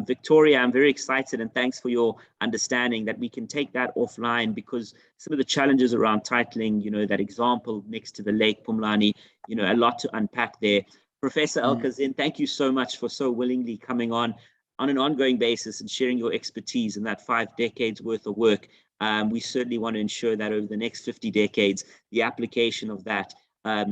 Victoria, I'm very excited, and thanks for your understanding that we can take that offline, because some of the challenges around titling, that example next to the lake, Phumlani, a lot to unpack there. Professor El-Kazim, thank you so much for so willingly coming on an ongoing basis and sharing your expertise in that 5 decades worth of work. We certainly want to ensure that over the next 50 decades, the application of that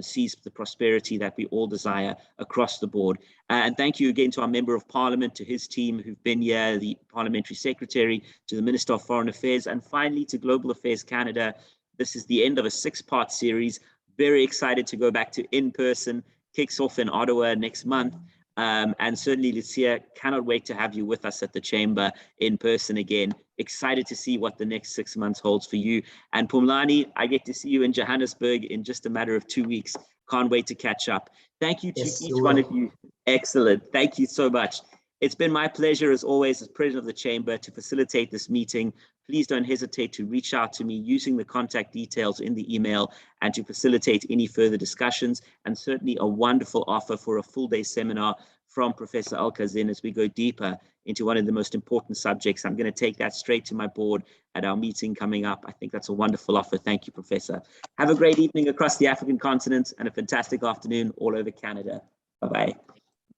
sees the prosperity that we all desire across the board. And thank you again to our Member of Parliament, to his team who've been here, the Parliamentary Secretary, to the Minister of Foreign Affairs, and finally to Global Affairs Canada. This is the end of a 6-part series. Very excited to go back to in-person. Kicks off in Ottawa next month. And certainly, Lucia, cannot wait to have you with us at the chamber in person again. Excited to see what the next 6 months holds for you. And Phumlani, I get to see you in Johannesburg in just a matter of 2 weeks. Can't wait to catch up. Thank you to each one of you. Excellent. Thank you so much. It's been my pleasure, as always, as president of the chamber, to facilitate this meeting. Please don't hesitate to reach out to me using the contact details in the email and to facilitate any further discussions, and certainly a wonderful offer for a full-day seminar from Professor El-Kazim as we go deeper into one of the most important subjects. I'm going to take that straight to my board at our meeting coming up. I think that's a wonderful offer. Thank you, Professor. Have a great evening across the African continent and a fantastic afternoon all over Canada. Bye-bye.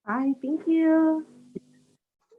Bye, thank you.